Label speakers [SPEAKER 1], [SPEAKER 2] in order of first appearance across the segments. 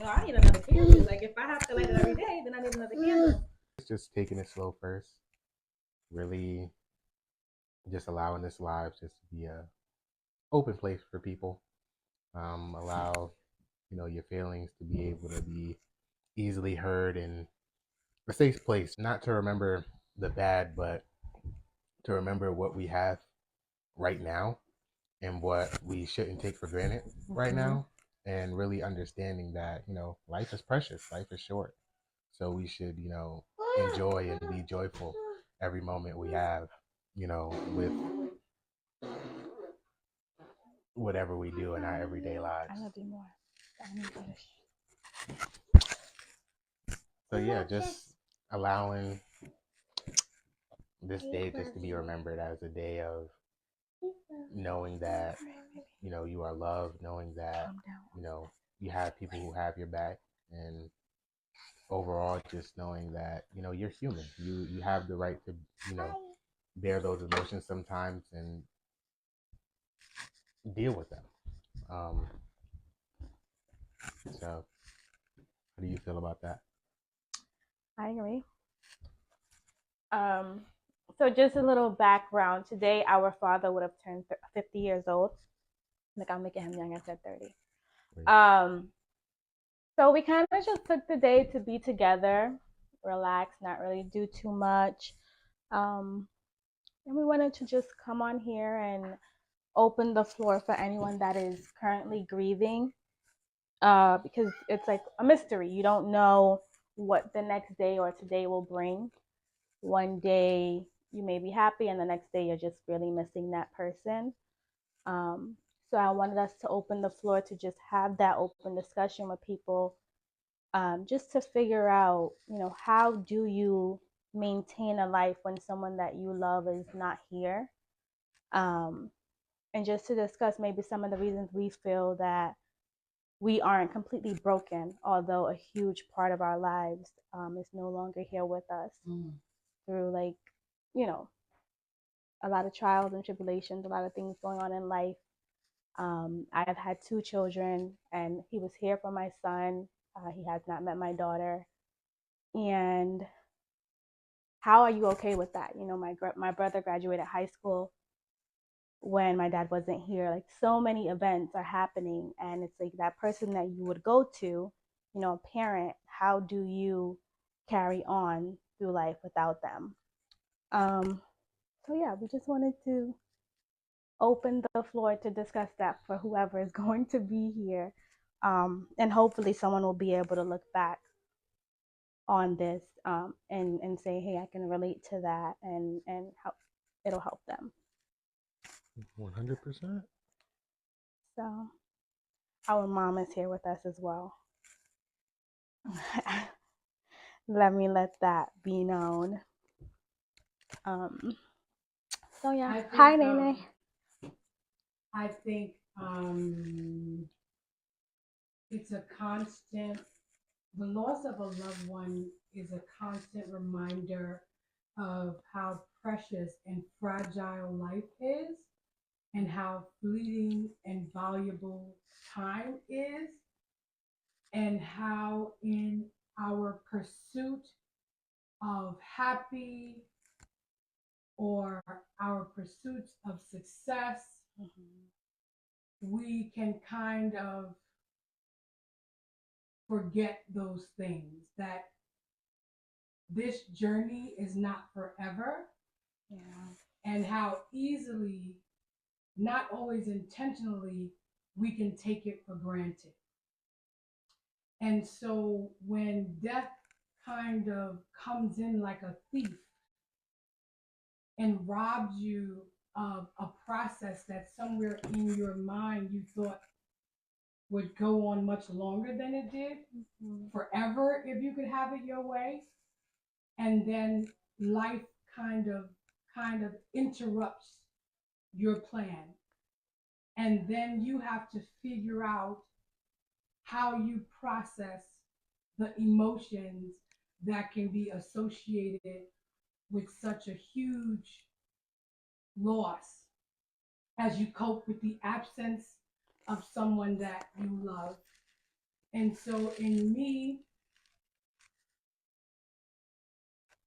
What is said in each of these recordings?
[SPEAKER 1] No, I need another candle. Like if I have to light it every day, then I need another candle.
[SPEAKER 2] It's just taking it slow first, really just allowing this live just to be a open place for people. Allow your feelings to be able to be easily heard in a safe place. Not to remember the bad, but to remember what we have right now and what we shouldn't take for granted right now, and really understanding that life is precious, life is short, so we should enjoy and be joyful every moment we have, with whatever we do in our everyday lives.
[SPEAKER 1] I love you more. I need
[SPEAKER 2] So yeah, just allowing this day just to be remembered as a day of knowing that you are loved, knowing that you have people who have your back, and overall just knowing that you're human. You have the right to bear those emotions sometimes and deal with them. um so how do you feel about that?
[SPEAKER 1] I agree. So just a little background. Today, our father would have turned 50 years old. Like I'm making him young. I said 30. Um, so we kind of just took the day to be together, relax, not really do too much. Um, and we wanted to just come on here and open the floor for anyone that is currently grieving, because it's like a mystery. You don't know what the next day or today will bring. One day you may be happy, and the next day you're just really missing that person. Um, so I wanted us to open the floor to just have that open discussion with people, just to figure out, how do you maintain a life when someone that you love is not here? Um, and just to discuss maybe some of the reasons we feel that we aren't completely broken, although a huge part of our lives is no longer here with us through, like, you know, a lot of trials and tribulations, a lot of things going on in life. I have had 2 children, and he was here for my son. He has not met my daughter. And how are you okay with that? My brother graduated high school when my dad wasn't here. Like, so many events are happening, and it's like that person that you would go to, a parent, how do you carry on through life without them? So yeah, we just wanted to open the floor to discuss that for whoever is going to be here. And hopefully someone will be able to look back on this, and say, hey, I can relate to that, and help, it'll help them.
[SPEAKER 2] 100%.
[SPEAKER 1] So our mom is here with us as well. Let that be known. So yeah. Hi, Nene.
[SPEAKER 3] I think it's a constant, the loss of a loved one is a constant reminder of how precious and fragile life is, and how fleeting and valuable time is, and how in our pursuit of happy, or our pursuits of success, we can kind of forget those things, that this journey is not forever.
[SPEAKER 1] Yeah.
[SPEAKER 3] And how easily, not always intentionally, we can take it for granted. And so when death kind of comes in like a thief and robs you of a process that somewhere in your mind you thought would go on much longer than it did, forever, if you could have it your way, and then life kind of interrupts your plan, and then you have to figure out how you process the emotions that can be associated with such a huge loss, as you cope with the absence of someone that you love, And so in me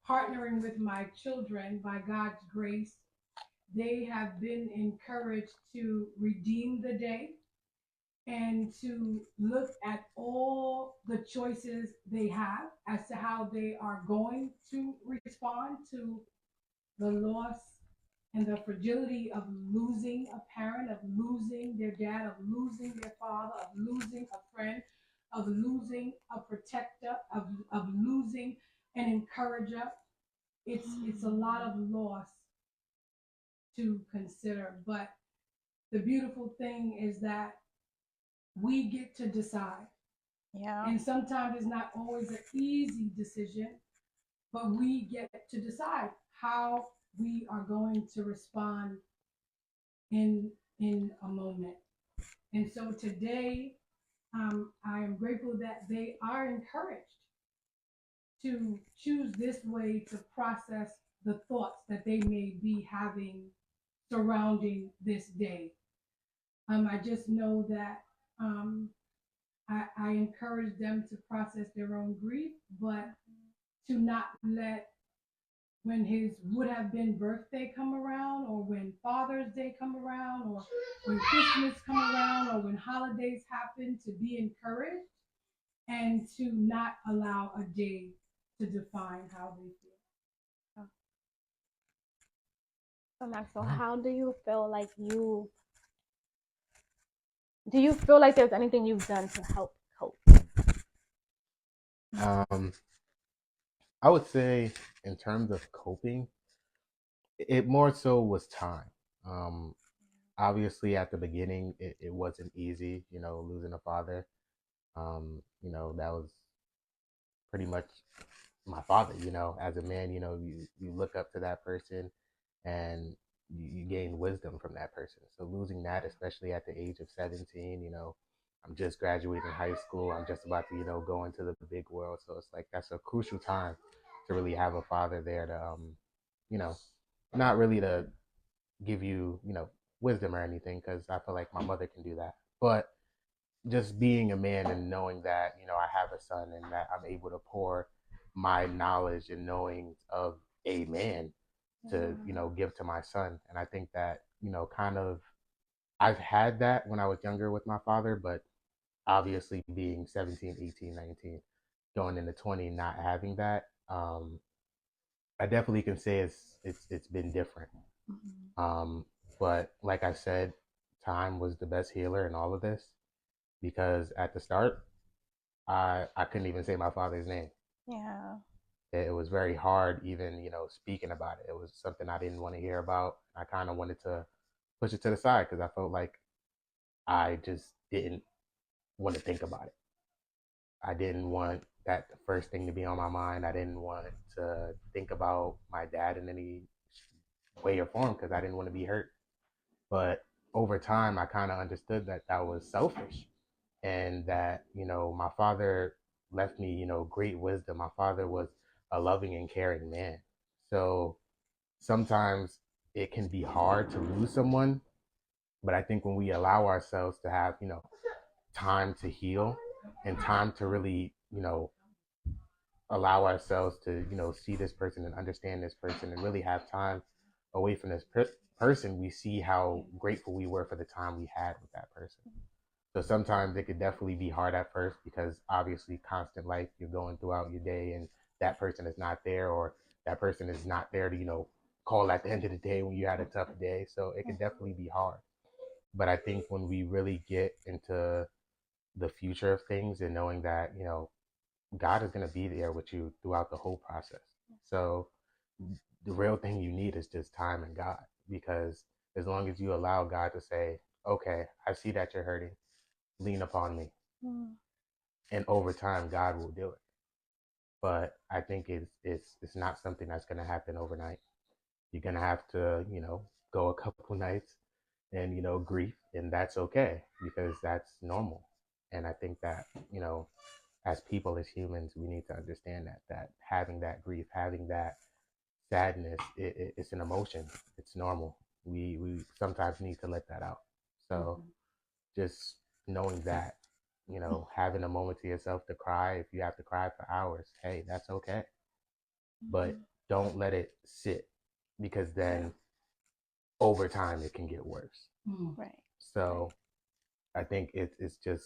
[SPEAKER 3] partnering with my children, by God's grace, they have been encouraged to redeem the day and to look at all the choices they have as to how they are going to respond to the loss and the fragility of losing a parent, of losing their dad, of losing their father, of losing a friend, of losing a protector, of losing an encourager. It's a lot of loss to consider. But the beautiful thing is that we get to decide.
[SPEAKER 1] Yeah.
[SPEAKER 3] And sometimes it's not always an easy decision, but we get to decide how we are going to respond in a moment. And so today, I am grateful that they are encouraged to choose this way to process the thoughts that they may be having surrounding this day. I just know that I encourage them to process their own grief, but to not let when his would have been birthday come around, or when Father's Day come around, or when Christmas come around, or when holidays happen, to be encouraged and to not allow a day to define how they feel.
[SPEAKER 1] So Maxwell, how do you feel like do you feel like there's anything you've done to help cope?
[SPEAKER 2] I would say in terms of coping, it more so was time. Um, Obviously, at the beginning, it wasn't easy, losing a father. That was pretty much my father. As a man, you look up to that person, and you gain wisdom from that person. So losing that, especially at the age of 17, I'm just graduating high school. I'm just about to, go into the big world. So it's like that's a crucial time to really have a father there to, you know, not really to give you, wisdom or anything, because I feel like my mother can do that. But just being a man and knowing that, I have a son and that I'm able to pour my knowledge and knowing of a man to, give to my son. And I think that, kind of I've had that when I was younger with my father, but obviously being 17, 18, 19, going into 20, not having that, I definitely can say it's been different. Um, but like I said, time was the best healer in all of this, because at the start, I couldn't even say my father's name.
[SPEAKER 1] Yeah.
[SPEAKER 2] It was very hard even, speaking about it. It was something I didn't want to hear about. I kind of wanted to push it to the side because I felt like I just didn't want to think about it. I didn't want that the first thing to be on my mind. I didn't want to think about my dad in any way or form because I didn't want to be hurt. But over time, I kind of understood that that was selfish, and that, my father left me, great wisdom. My father was a loving and caring man. So sometimes it can be hard to lose someone, but I think when we allow ourselves to have, time to heal and time to really, allow ourselves to, see this person and understand this person and really have time away from this person, we see how grateful we were for the time we had with that person. So sometimes it could definitely be hard at first because obviously constant life you're going throughout your day and that person is not there, or that person is not there to, call at the end of the day when you had a tough day. So it could definitely be hard. But I think when we really get into the future of things and knowing that, God is going to be there with you throughout the whole process. So the real thing you need is just time and God, because as long as you allow God to say, okay, I see that you're hurting, lean upon me. And over time, God will do it. But I think it's not something that's going to happen overnight. You're going to have to, go a couple nights and, grief, and that's okay because that's normal. And I think that, as people, as humans, we need to understand that having that grief, having that sadness, it's an emotion. It's normal. We sometimes need to let that out. So just knowing that, you know, having a moment to yourself to cry. If you have to cry for hours, hey, that's okay. But don't let it sit, because then over time it can get worse.
[SPEAKER 1] Right.
[SPEAKER 2] So I think it's just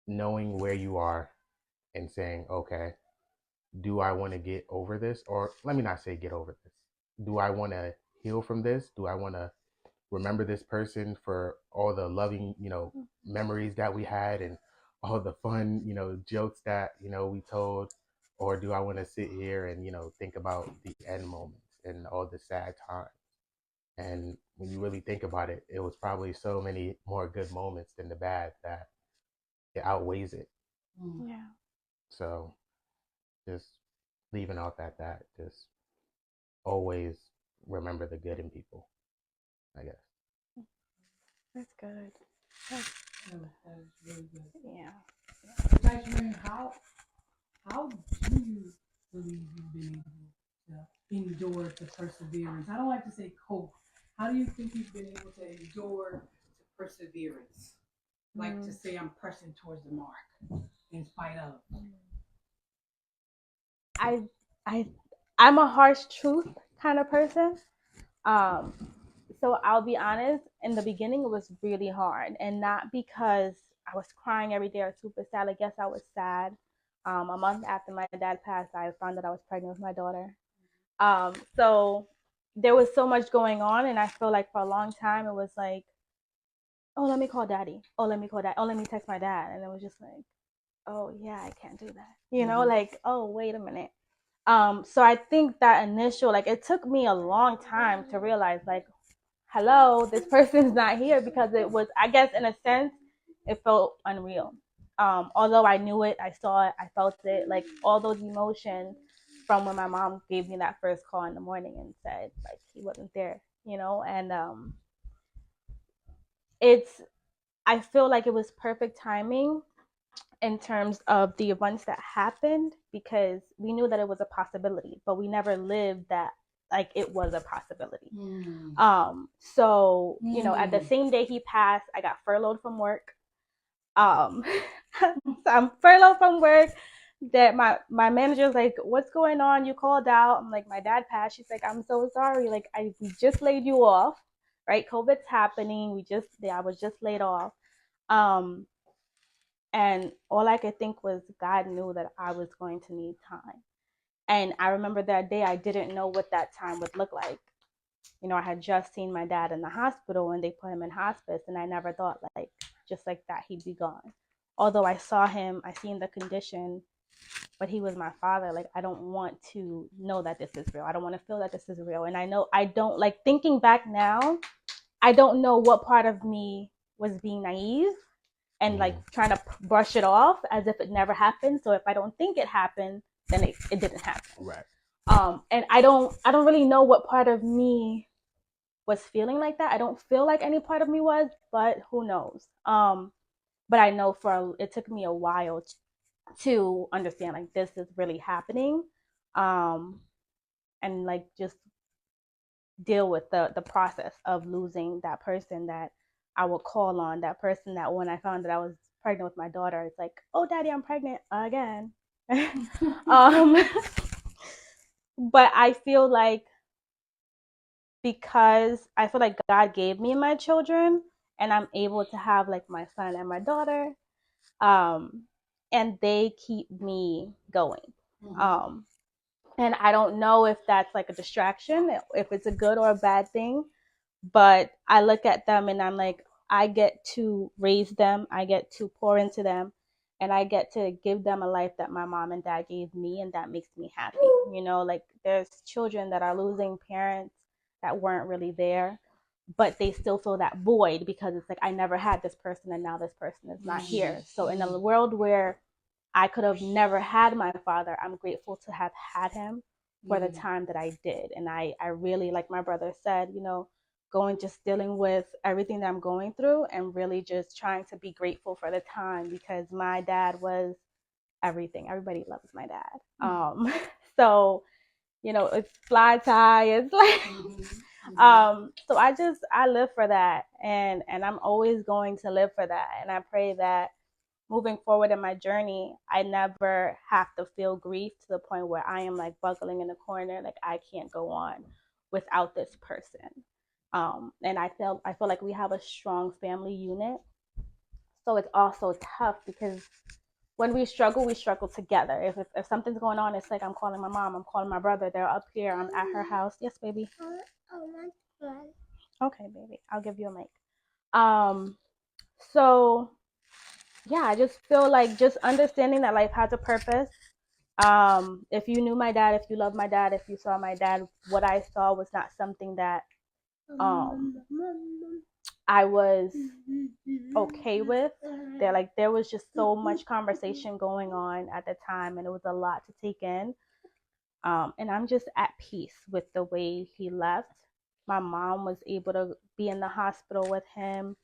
[SPEAKER 2] knowing where you are and saying, okay, do I want to get over this? Or let me not say get over this. Do I want to heal from this? Do I want to remember this person for all the loving, you know, memories that we had and all the fun, you know, jokes that, you know, we told? Or do I want to sit here and, you know, think about the end moments and all the sad times? And when you really think about it, it was probably so many more good moments than the bad that it outweighs it.
[SPEAKER 1] Yeah.
[SPEAKER 2] So just leaving off at that, just always remember the good in people, I guess.
[SPEAKER 1] That's good.
[SPEAKER 3] That is really good.
[SPEAKER 1] Yeah.
[SPEAKER 3] Jasmine, how do you believe you've been able to endure the perseverance? I don't like to say cope. How do you think you've been able to endure the perseverance? Like to say I'm pressing towards the mark in spite of.
[SPEAKER 1] I'm a harsh truth kind of person. Um, so I'll be honest, in the beginning it was really hard, and not because I was crying every day or super sad. I guess I was sad. A month after my dad passed, I found that I was pregnant with my daughter. So there was so much going on, and I feel like for a long time it was like, oh, let me call daddy. Oh, let me call dad. Oh, let me text my dad, and it was just like, oh yeah, I can't do that. You know, like, oh, wait a minute. So I think that initial, like, it took me a long time to realize, like, hello, this person's not here, because it was, I guess, in a sense, it felt unreal. Although I knew it, I saw it, I felt it, like all those emotions from when my mom gave me that first call in the morning and said, like, he wasn't there, you know, and it's, I feel like it was perfect timing in terms of the events that happened, because we knew that it was a possibility, but we never lived that like it was a possibility. So you know, at the same day he passed, I got furloughed from work. So I'm furloughed from work. That my manager's like, what's going on? You called out. I'm like, my dad passed. She's like, I'm so sorry. Like, we just laid you off, right? COVID's happening. I was just laid off. And all I could think was God knew that I was going to need time. And I remember that day, I didn't know what that time would look like. You know, I had just seen my dad in the hospital and they put him in hospice, and I never thought, like, just like that, he'd be gone. Although I saw him, I seen the condition, but he was my father. Like, I don't want to know that this is real. I don't want to feel that this is real. And I know I don't, like, thinking back now, I don't know what part of me was being naive and like trying to brush it off as if it never happened. So if I don't think it happened, then it didn't happen.
[SPEAKER 2] Right.
[SPEAKER 1] And I don't really know what part of me was feeling like that. I don't feel like any part of me was, but who knows? But I know it took me a while to understand, like, this is really happening, and like just deal with the process of losing that person that I would call on, that person that when I found that I was pregnant with my daughter, it's like, oh, daddy, I'm pregnant again. But I feel like, because I feel like God gave me my children, and I'm able to have like my son and my daughter, and they keep me going. And I don't know if that's like a distraction, if it's a good or a bad thing, but I look at them and I'm like, I get to raise them, I get to pour into them, and I get to give them a life that my mom and dad gave me, and that makes me happy. You know, like, there's children that are losing parents that weren't really there, but they still feel that void, because it's like, I never had this person and now this person is not here. So in a world where I could have never had my father, I'm grateful to have had him for the time that I did. And I really, like my brother said, you know, just dealing with everything that I'm going through, and really just trying to be grateful for the time, because my dad was everything. Everybody loves my dad. So, you know, it's fly tie. It's like, So I live for that, and I'm always going to live for that, and I pray that moving forward in my journey, I never have to feel grief to the point where I am like buckling in the corner, like I can't go on without this person. And I feel like we have a strong family unit, so it's also tough because when we struggle together. If something's going on, it's like I'm calling my mom, I'm calling my brother. They're up here, I'm at her house. Yes, baby. Okay, baby. I'll give you a mic. Um, so yeah, I just feel like just understanding that life has a purpose. If you knew my dad, if you love my dad, if you saw my dad, what I saw was not something that um I was okay with. There was just so much conversation going on at the time, and it was a lot to take in. And I'm just at peace with the way he left. My mom was able to be in the hospital with him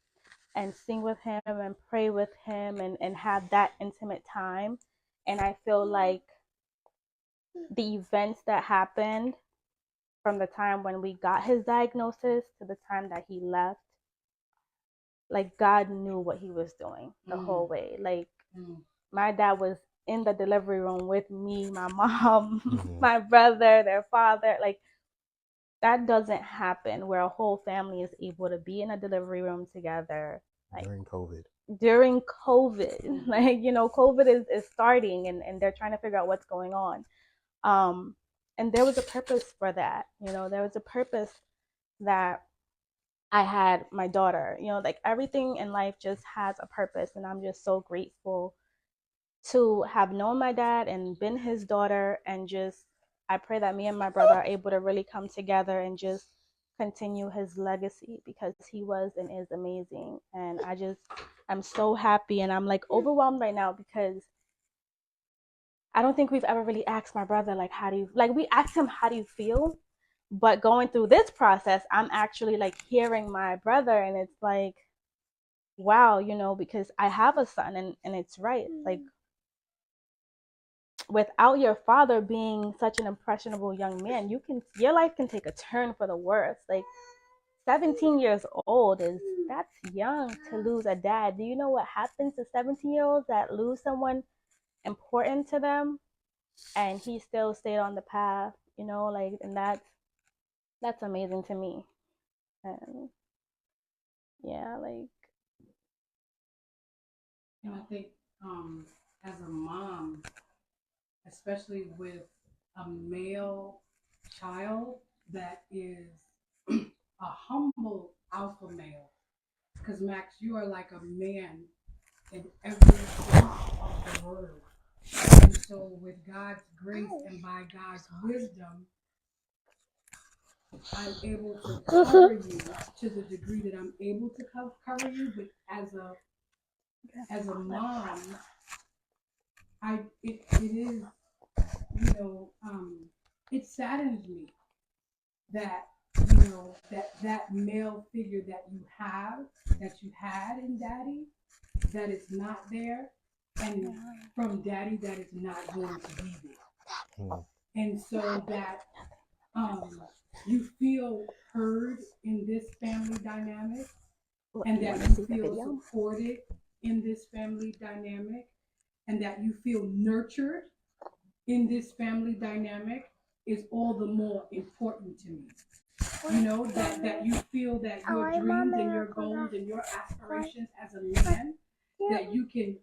[SPEAKER 1] and sing with him and pray with him and have that intimate time. And I feel like the events that happened from the time when we got his diagnosis to the time that he left, like God knew what he was doing the whole way. Like my dad was in the delivery room with me, my mom, my brother, their father. Like that doesn't happen where a whole family is able to be in a delivery room together. Like during COVID, like, you know, COVID is starting and they're trying to figure out what's going on. And there was a purpose for that. You know, there was a purpose that I had my daughter. You know, like everything in life just has a purpose. And I'm just so grateful to have known my dad and been his daughter. And just, I pray that me and my brother are able to really come together and just continue his legacy, because he was and is amazing. And I'm so happy, and I'm like overwhelmed right now because I don't think we've ever really asked my brother, like, we asked him, how do you feel? But going through this process, I'm actually like hearing my brother, and it's like, wow, you know, because I have a son, and it's right. Like, without your father being such an impressionable young man, your life can take a turn for the worse. Like 17 years old that's young to lose a dad. Do you know what happens to 17-year-olds that lose someone important to them? And he still stayed on the path, you know, like, and that's amazing to me. And yeah, like,
[SPEAKER 3] and I think as a mom, especially with a male child that is a humble alpha male, because Max, you are like a man in every sense of the word. And so, with God's grace and by God's wisdom, I'm able to cover you to the degree that I'm able to cover you. But as a mom, it is, you know, it saddens me that, you know, that male figure that you had in daddy, that is not there, and from daddy that is not going to be there. And so that you feel heard in this family dynamic, and that you feel supported in this family dynamic, and that you feel nurtured in this family dynamic is all the more important to me. You know, that you feel that your dreams and your goals and your aspirations as a man, that you can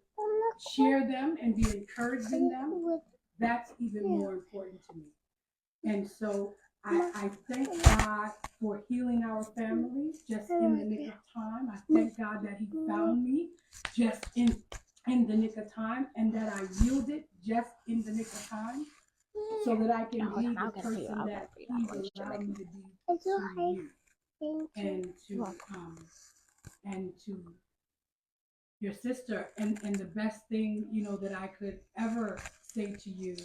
[SPEAKER 3] share them and be encouraged in them, that's even more important to me. And so I thank God for healing our families just in the nick of time. I thank God that he found me just in the nick of time, and that I yielded just in the nick of time, so that I can be the person that he's allowed me to be to you, and to your sister. And the best thing, you know, that I could ever say to you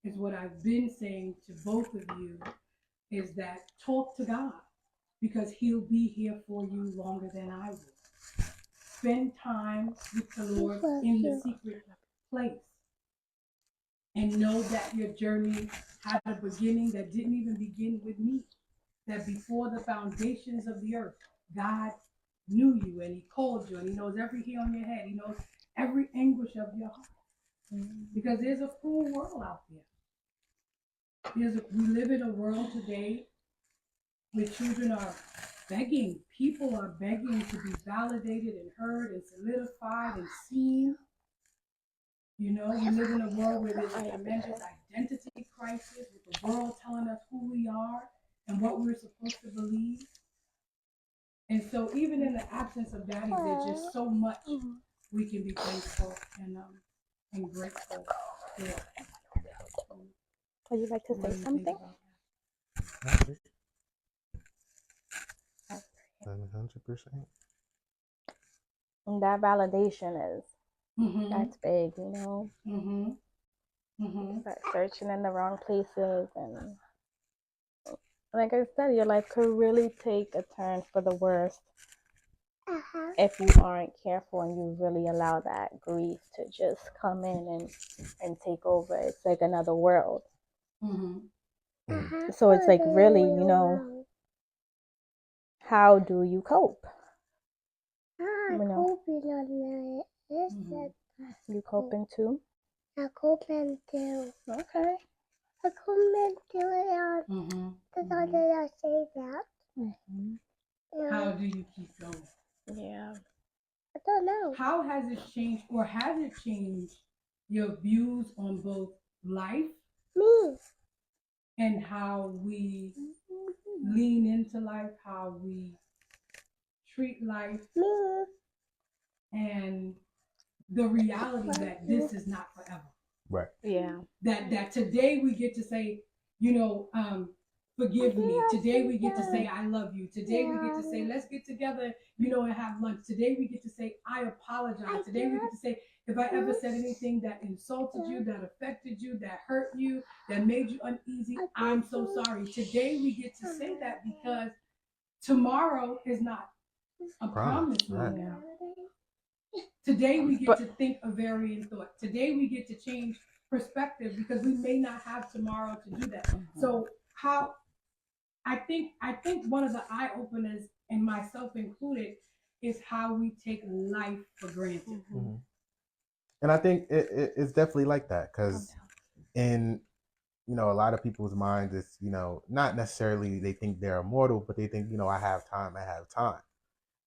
[SPEAKER 3] is what I've been saying to both of you, is that talk to God, because he'll be here for you longer than I will. Spend time with the Lord in the secret place, and know that your journey had a beginning that didn't even begin with me, that before the foundations of the earth, God knew you and he called you and he knows every hair on your head. He knows every anguish of your heart. Because there's a cruel world out there. We live in a world today where children are begging, people are begging to be validated and heard and solidified and seen. You know, we live in a world where there's a tremendous identity crisis with the world telling us who we are and what we're supposed to believe. And so even in the absence of daddy, there's just so much we can be thankful and grateful for.
[SPEAKER 1] Would you like to say something?
[SPEAKER 2] 100%.
[SPEAKER 1] And that validation is, that's big, you know? Start searching in the wrong places, and like I said, your life could really take a turn for the worst if you aren't careful and you really allow that grief to just come in and take over. It's like another world. So it's like, really, you know, how do you cope? You know, you coping too?
[SPEAKER 4] I coping too.
[SPEAKER 1] Okay.
[SPEAKER 4] I coping too. Did I say that?
[SPEAKER 3] How do you keep going?
[SPEAKER 1] Yeah.
[SPEAKER 4] I don't know.
[SPEAKER 3] How has it changed, or has it changed your views on both life
[SPEAKER 4] Me.
[SPEAKER 3] and how we lean into life, how we treat life,
[SPEAKER 4] Me.
[SPEAKER 3] and the reality that this is not forever?
[SPEAKER 2] Right.
[SPEAKER 1] Yeah.
[SPEAKER 3] That today we get to say, you know, forgive me. Today we get to say, I love you. Today we get to say, let's get together, you know, and have lunch. Today we get to say, I apologize. Today we get to say, if I ever said anything that insulted you, that affected you, that hurt you, that made you uneasy, I'm so sorry. Today we get to say that because tomorrow is not a promise.
[SPEAKER 2] Right.
[SPEAKER 1] Yeah.
[SPEAKER 3] Today we get to think a varying thought. Today we get to change perspective because we may not have tomorrow to do that. So how I think one of the eye openers, and myself included, is how we take life for granted.
[SPEAKER 2] And I think it's definitely like that, because in, you know, a lot of people's minds, it's, you know, not necessarily they think they're immortal, but they think, you know, I have time,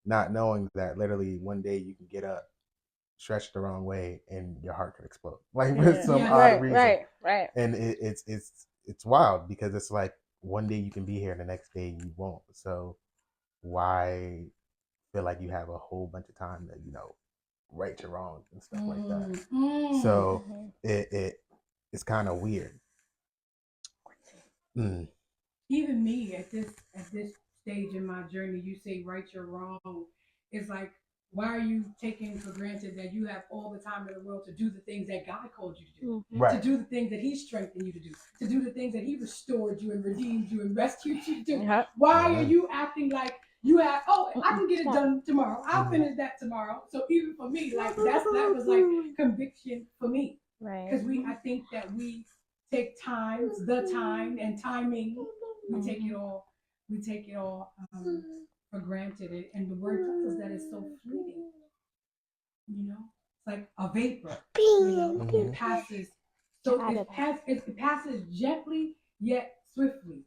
[SPEAKER 2] not knowing that literally one day you can get up, stretch the wrong way, and your heart could explode, like for some odd reason.
[SPEAKER 1] Right.
[SPEAKER 2] And it's wild, because it's like one day you can be here and the next day you won't. So why feel like you have a whole bunch of time to, you know, right your wrongs and stuff like that? So it's kind of weird.
[SPEAKER 3] Even me at this stage in my journey, you say right your wrong. It's like, why are you taking for granted that you have all the time in the world to do the things that God called you to do?
[SPEAKER 2] Right.
[SPEAKER 3] To do the things that He strengthened you to do, to do the things that He restored you and redeemed you and rescued you to do. Why are you acting like you have, oh, I can get it done tomorrow. I'll finish that tomorrow. So even for me, like that was like conviction for me.
[SPEAKER 1] Right.
[SPEAKER 3] Because I think that we take the time and timing, we take it all for granted. And the word tells us that it's so fleeting. You know, it's like a vapor. You know, it passes. So it passes gently yet swiftly.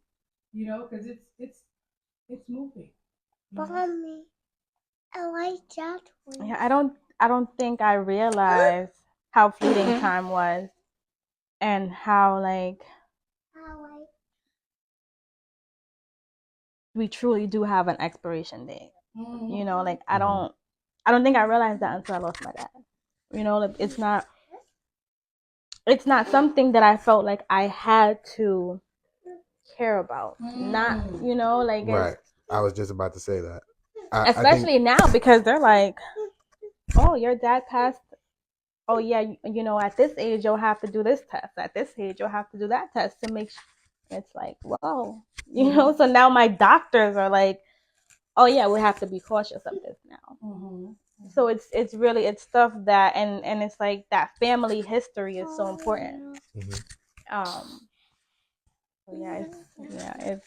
[SPEAKER 3] You know, because it's moving.
[SPEAKER 4] Mommy, I like that one.
[SPEAKER 1] Yeah, I don't think I realized how fleeting time was, and how like we truly do have an expiration date. You know, like I don't think I realized that until I lost my dad. You know, like it's not something that I felt like I had to care about. Not, you know, like
[SPEAKER 2] Right. I was just about to say that.
[SPEAKER 1] Especially now, because they're like, oh, your dad passed. Oh yeah, you know, at this age you'll have to do this test. At this age you'll have to do that test to make sure. It's like, whoa, you know. So now my doctors are like, oh yeah, we have to be cautious of this now. So it's really stuff that, and it's like that family history is so important. So it's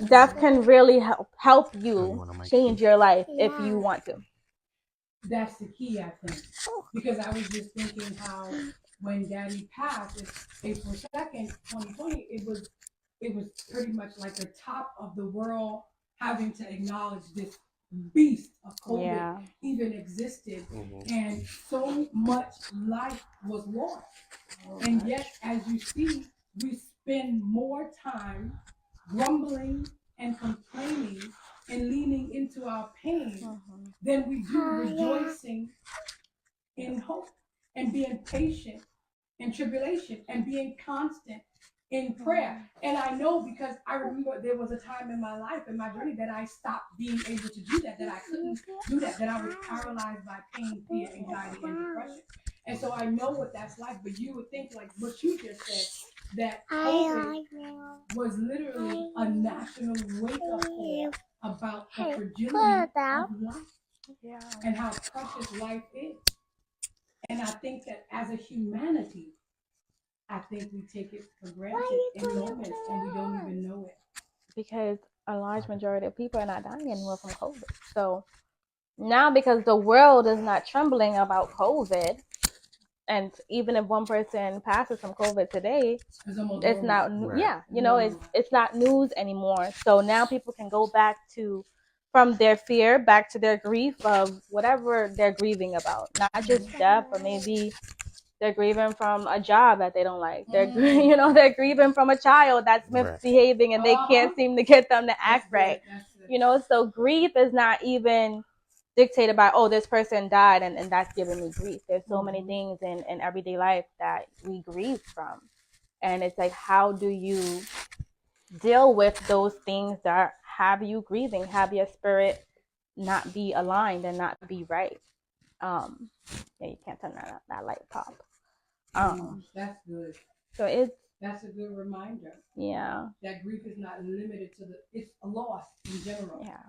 [SPEAKER 1] Death can really help you change your life if you want to.
[SPEAKER 3] That's the key, I think, because I was just thinking how when Daddy passed, April 2nd, 2020, it was pretty much like the top of the world having to acknowledge this beast of COVID even existed, and so much life was lost. And yet, as you see, we spend more time grumbling and complaining and leaning into our pain than we do rejoicing in hope and being patient in tribulation and being constant in prayer. And I know because I remember there was a time in my life, in my journey, that I stopped being able to do that I couldn't do that I was paralyzed by pain, fear, anxiety, and depression. And so I know what that's like, but you would think, like what you just said, that COVID was literally a national wake-up call about the fragility of life and how precious life is. And I think that as a humanity, I think we take it for granted in moments and we don't even know it.
[SPEAKER 1] Because a large majority of people are not dying anymore from COVID. So now, because the world is not trembling about COVID, and even if one person passes from COVID today, it's not, it's not news anymore. So now people can go back from their fear back to their grief of whatever they're grieving about, not just death, but maybe they're grieving from a job that they don't like. They're they're grieving from a child that's misbehaving and they can't seem to get them to act right. So grief is not even dictated by, this person died and that's giving me grief. There's so many things in everyday life that we grieve from. And it's like, how do you deal with those things that have you grieving, have your spirit not be aligned and not be right? You can't turn that light pop.
[SPEAKER 3] That's good.
[SPEAKER 1] So
[SPEAKER 3] that's a good reminder.
[SPEAKER 1] Yeah.
[SPEAKER 3] That grief is not limited to it's a loss in general. Yeah.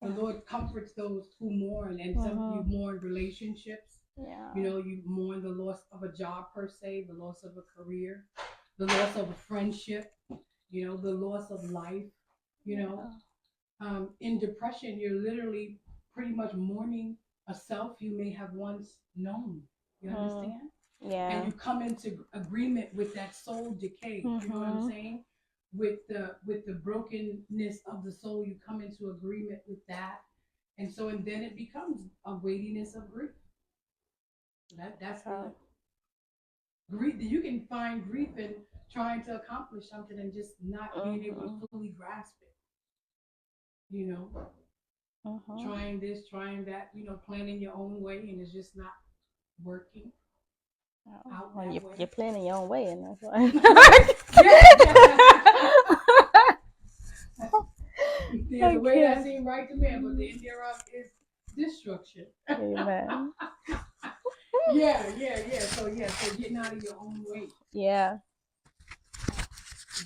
[SPEAKER 3] The Lord comforts those who mourn, and some of you mourn relationships. Yeah. You mourn the loss of a job per se, the loss of a career, the loss of a friendship, the loss of life, in depression, you're literally pretty much mourning a self you may have once known. You understand? Yeah. And you come into agreement with that soul decay. You know what I'm saying? With the brokenness of the soul, you come into agreement with that. And then it becomes a weightiness of grief. That's good. Grief, you can find grief in trying to accomplish something and just not being able to fully grasp it. Trying this, trying that, planning your own way, and it's just not working.
[SPEAKER 1] You're planning your own way, and that's why.
[SPEAKER 3] The way that seemed right to man, but the end thereof is destruction.
[SPEAKER 1] Amen.
[SPEAKER 3] Yeah. So getting out of your own way.
[SPEAKER 1] Yeah.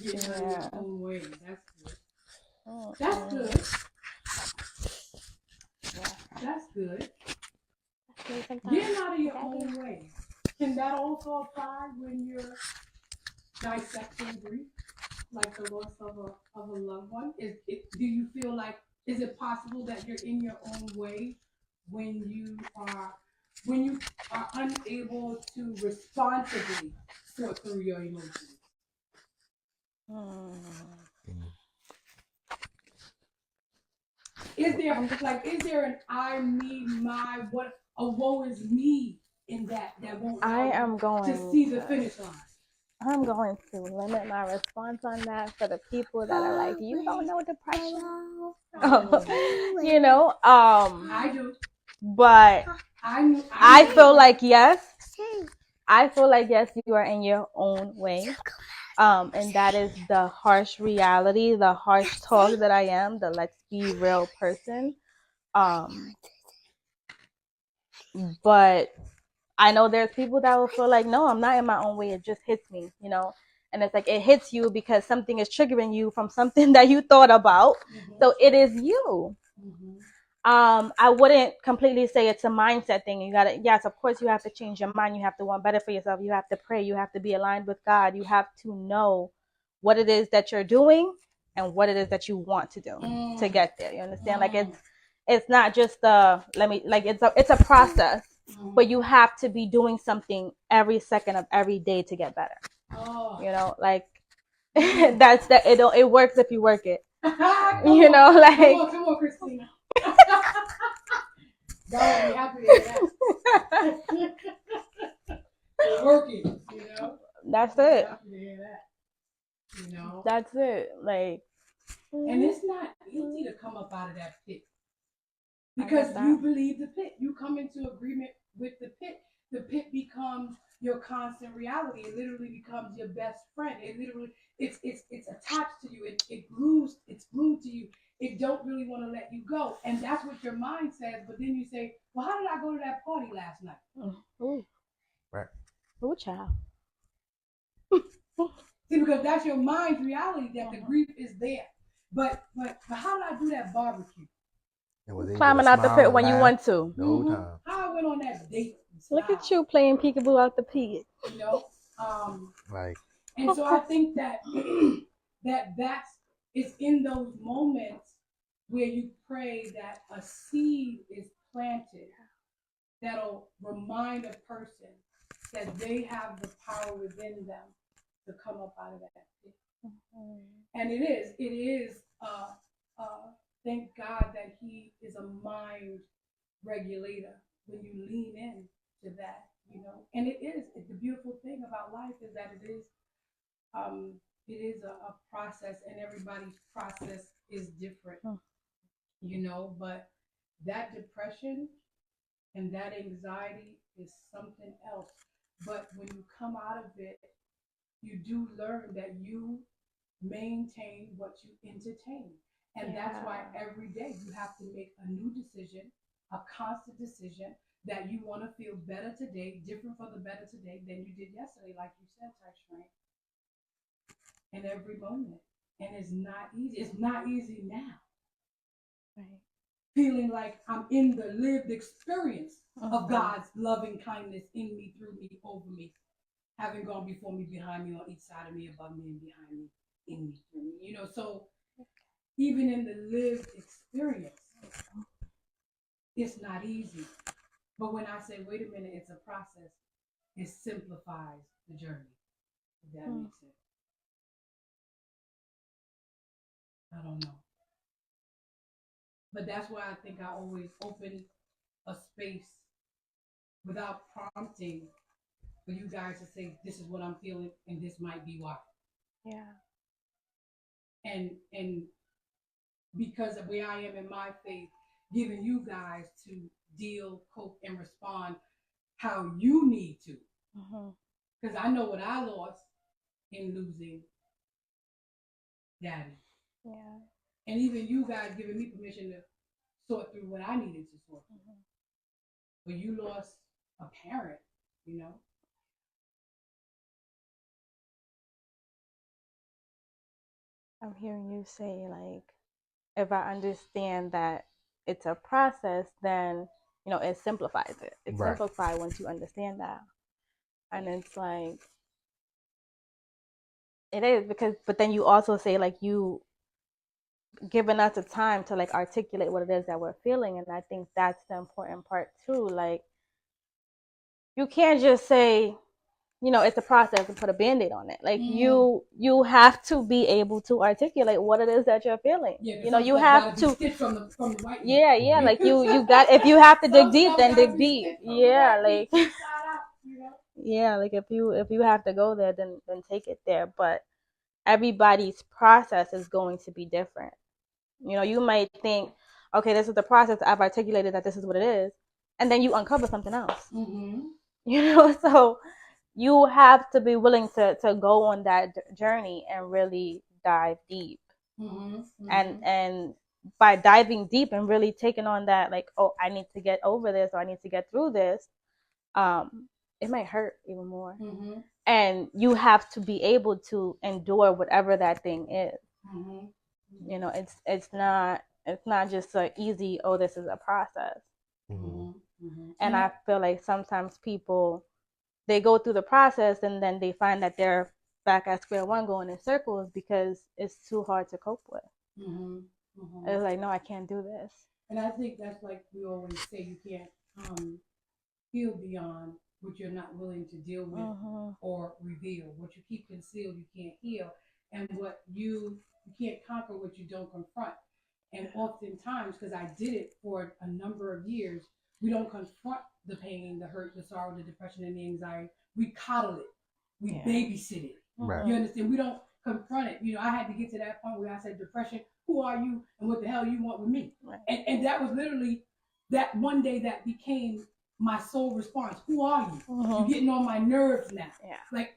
[SPEAKER 3] Getting out of your own way. That's good. That's good. That's good. Getting out of your own way. Can that also apply when you're dissecting grief, like the loss of a loved one? Do you feel like, is it possible that you're in your own way when you are unable to responsibly sort through your emotions? Is there an I, me, my, what, a woe is me in that won't to see the finish line?
[SPEAKER 1] I'm going to limit my response on that for the people that are like, you don't know depression.
[SPEAKER 3] I do.
[SPEAKER 1] But I feel like yes. I feel like yes, you are in your own way. And that is the harsh reality, the harsh talk that I am, the let's be real person. But I know there's people that will feel like, no, I'm not in my own way. It just hits me, And it's like it hits you because something is triggering you from something that you thought about. So it is you. I wouldn't completely say it's a mindset thing. You gotta, yes, of course, you have to change your mind. You have to want better for yourself. You have to pray. You have to be aligned with God. You have to know what it is that you're doing and what it is that you want to do to get there. You understand? Like it's not just it's a process, but you have to be doing something every second of every day to get better. You know, like it works if you work it. You know, like
[SPEAKER 3] come on, Christina. God will be happy to hear that. Work it, you know.
[SPEAKER 1] That's it.
[SPEAKER 3] Happy to hear that, you know.
[SPEAKER 1] That's it. Like,
[SPEAKER 3] and it's not easy to come up out of that pit because you believe the pit. You come into agreement with the pit. The pit becomes your constant reality. It literally becomes your best friend. It literally, it's attached to you. It's glued to you. It don't really want to let you go. And that's what your mind says. But then you say, well, how did I go to that party last night?
[SPEAKER 1] Ooh.
[SPEAKER 2] Right.
[SPEAKER 1] Ooh, child.
[SPEAKER 3] See, because that's your mind's reality that the grief is there. But how did I do that barbecue?
[SPEAKER 1] Climbing out the pit when you want to.
[SPEAKER 2] No time.
[SPEAKER 3] How I went on that date.
[SPEAKER 1] Look at you playing peekaboo out the pit.
[SPEAKER 3] You know,
[SPEAKER 2] like.
[SPEAKER 3] And so I think that it's in those moments where you pray that a seed is planted that'll remind a person that they have the power within them to come up out of that pit. Mm-hmm. And it is thank God that He is a mind regulator when you lean in to that, you know. And the beautiful thing about life is that it is a process, and everybody's process is different, you know. But that depression and that anxiety is something else. But when you come out of it, you do learn that you maintain what you entertain. And that's why every day you have to make a new decision, a constant decision that you want to feel better today, different for the better today than you did yesterday, like you said, Tyshrain. In every moment. And it's not easy. It's not easy now. Right. Feeling like I'm in the lived experience of God's loving kindness in me, through me, over me, having gone before me, behind me, on each side of me, above me, and behind me, in me, through me. You know, so even in the lived experience, it's not easy. But when I say, wait a minute, it's a process, it simplifies the journey. If that makes sense. I don't know. But that's why I think I always open a space without prompting for you guys to say, this is what I'm feeling and this might be why. Yeah. And because of where I am in my faith, giving you guys to deal, cope, and respond how you need to. Because I know what I lost in losing Daddy. Yeah. And even you guys giving me permission to sort through what I needed to sort through. But you lost a parent, you know.
[SPEAKER 1] I'm hearing you say, like, if I understand that it's a process, then, you know, it simplifies it. It's simplified once you understand that. And it's like, it is because, but then you also say, like, you giving us the time to, like, articulate what it is that we're feeling. And I think that's the important part too. Like, you can't just say, you know, it's a process and put a Band-Aid on it. Like, you have to be able to articulate what it is that you're feeling.
[SPEAKER 3] Yeah,
[SPEAKER 1] you know, you have to
[SPEAKER 3] from the white
[SPEAKER 1] yeah, like you got, if you have to dig deep, then dig deep. Yeah, like yeah, like if you have to go there, then take it there. But everybody's process is going to be different. You know, you might think, okay, this is the process, I've articulated that this is what it is, and then you uncover something else. You know, so you have to be willing to go on that journey and really dive deep. And by diving deep and really taking on that, like, oh, I need to get over this, or I need to get through this, it might hurt even more. And you have to be able to endure whatever that thing is. You know, it's not It's not just so easy, oh, this is a process. And I feel like sometimes people, they go through the process and then they find that they're back at square one going in circles because it's too hard to cope with. It's like, no, I can't do this.
[SPEAKER 3] And I think that's like we always say, you can't heal beyond what you're not willing to deal with or reveal. What you keep concealed, you can't heal. And what you can't conquer what you don't confront. And oftentimes, because I did it for a number of years, we don't confront the pain, the hurt, the sorrow, the depression, and the anxiety. We coddle it. We babysit it.
[SPEAKER 2] Right.
[SPEAKER 3] You understand? We don't confront it. You know, I had to get to that point where I said, depression, who are you and what the hell you want with me?
[SPEAKER 1] Right.
[SPEAKER 3] And that was literally that one day that became my sole response. Who are you? You're getting on my nerves now.
[SPEAKER 1] Yeah.
[SPEAKER 3] Like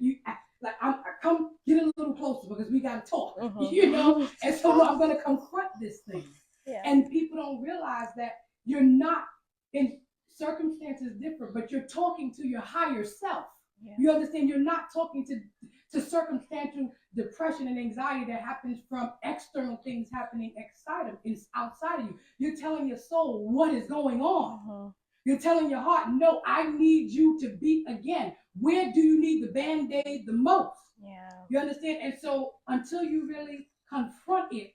[SPEAKER 3] I come get a little closer because we gotta talk. You know? And so I'm gonna confront this thing.
[SPEAKER 1] Yeah.
[SPEAKER 3] And people don't realize that you're not in circumstances different, but you're talking to your higher self. Yeah. You understand? You're not talking to circumstantial depression and anxiety that happens from external things happening outside of you. You're telling your soul what is going on. You're telling your heart, no, I need you to beat again. Where do you need the Band-Aid the most?
[SPEAKER 1] Yeah.
[SPEAKER 3] You understand? And so until you really confront it,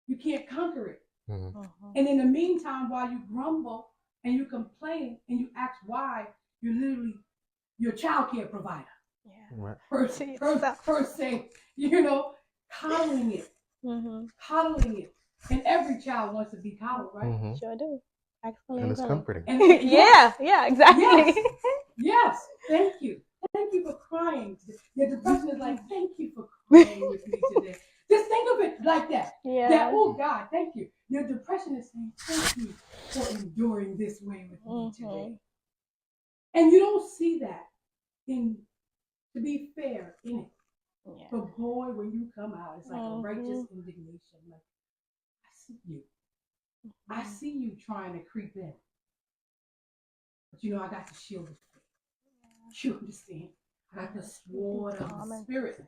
[SPEAKER 3] you can't conquer it. And in the meantime, while you grumble and you complain and you ask why, you're literally your child care provider.
[SPEAKER 1] Yeah.
[SPEAKER 3] Per se, you know, coddling it. Coddling it. And every child wants to be coddled, right?
[SPEAKER 1] Sure do.
[SPEAKER 2] And it's comforting.
[SPEAKER 1] Yeah, exactly.
[SPEAKER 3] Yes. Thank you. Thank you for crying. Your depression is like, thank you for crying with me today. Just think of it like that.
[SPEAKER 1] Yeah.
[SPEAKER 3] That, oh God, thank you. Your depression is saying, thank you for enduring this way with me today. And you don't see that to be fair, in it. Yeah. But boy, when you come out, it's like a righteous indignation. Like, I see you. I see you trying to creep in. But you know, I got the shield of faith. You understand? I got the sword of the Spirit.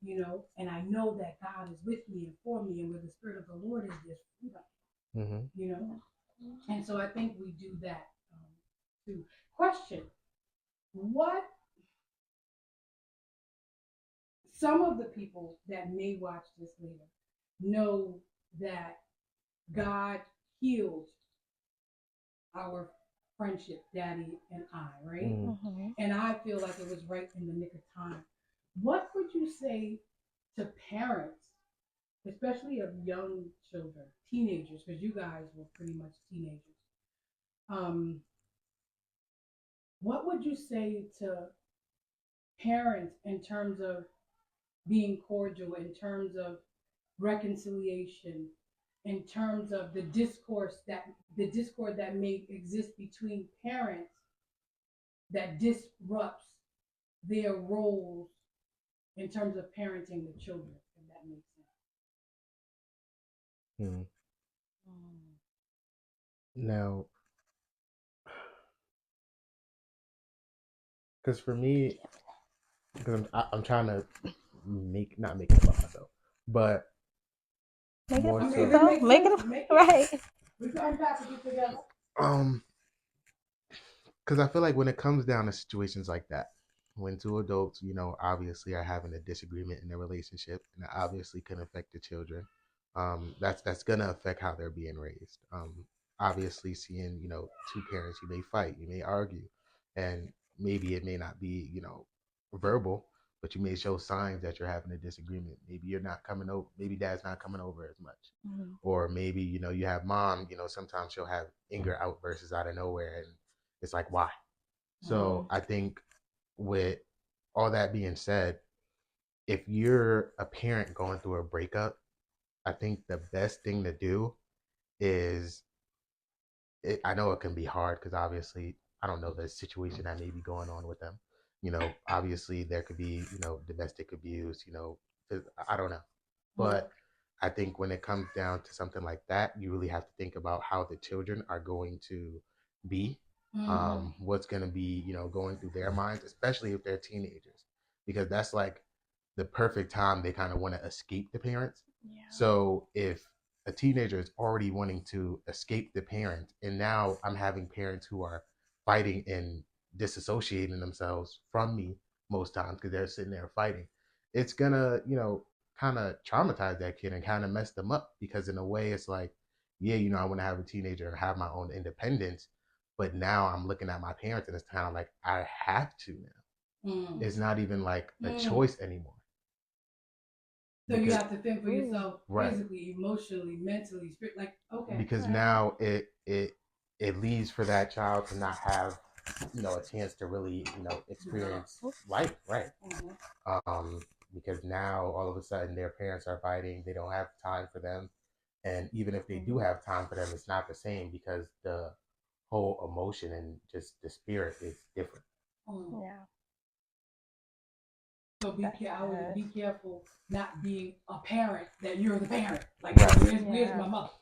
[SPEAKER 3] You know, and I know that God is with me and for me, and where the Spirit of the Lord is, there's freedom. You know? And so I think we do that to question what some of the people that may watch this later know that God healed our friendship, Daddy and I, right? And I feel like it was right in the nick of time. What would you say to parents, especially of young children, teenagers, because you guys were pretty much teenagers? What would you say to parents in terms of being cordial, in terms of reconciliation, in terms of the discord that may exist between parents that disrupts their roles in terms of parenting the children, if that makes sense?
[SPEAKER 2] Now, because for me, because I'm trying to not make it about myself, but
[SPEAKER 1] make
[SPEAKER 2] more
[SPEAKER 1] it
[SPEAKER 2] so,
[SPEAKER 1] make it right.
[SPEAKER 3] We can unpack it together.
[SPEAKER 2] Because I feel like when it comes down to situations like that, when two adults, you know, obviously are having a disagreement in their relationship, and it obviously can affect the children. That's gonna affect how they're being raised. Obviously, seeing, you know, two parents, you may fight, you may argue, and maybe it may not be, you know, verbal, but you may show signs that you're having a disagreement. Maybe you're not coming over, maybe dad's not coming over as much, or maybe, you know, you have mom, you know, sometimes she'll have anger outbursts out of nowhere, and it's like, why? So I think with all that being said, if you're a parent going through a breakup, I think the best thing to do is, I know it can be hard because obviously I don't know the situation that may be going on with them. You know, obviously there could be, you know, domestic abuse, you know, I don't know. But I think when it comes down to something like that, you really have to think about how the children are going to be, what's going to be, you know, going through their minds, especially if they're teenagers, because that's like the perfect time they kind of want to escape the parents. Yeah. So if a teenager is already wanting to escape the parent, and now I'm having parents who are fighting and disassociating themselves from me most times because they're sitting there fighting. It's gonna, kind of traumatize that kid and kind of mess them up because in a way it's like, yeah, I want to have a teenager and have my own independence, but now I'm looking at my parents and it's kind of like I have to now. It's not even like a choice anymore.
[SPEAKER 3] So you have to fend for yourself
[SPEAKER 2] right.
[SPEAKER 3] physically, emotionally, mentally, like, okay.
[SPEAKER 2] Because now it leaves for that child to not have, a chance to really, experience life, right? Because now all of a sudden their parents are fighting, they don't have time for them. And even if they do have time for them, it's not the same because the whole emotion and just the spirit is different.
[SPEAKER 1] Yeah.
[SPEAKER 3] So I would be careful not being a parent that you're the parent. Like, where's my mother?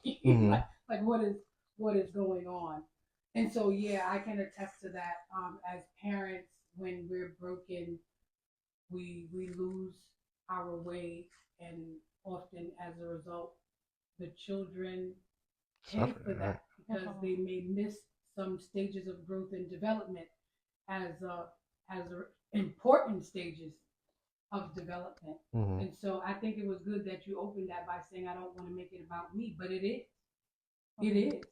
[SPEAKER 3] like what is going on? And so I can attest to that. As parents, when we're broken, we lose our way, and often as a result, the children pay for that because they may miss some stages of growth and development as important stages of development. And so I think it was good that you opened that by saying I don't want to make it about me, but it is. It is.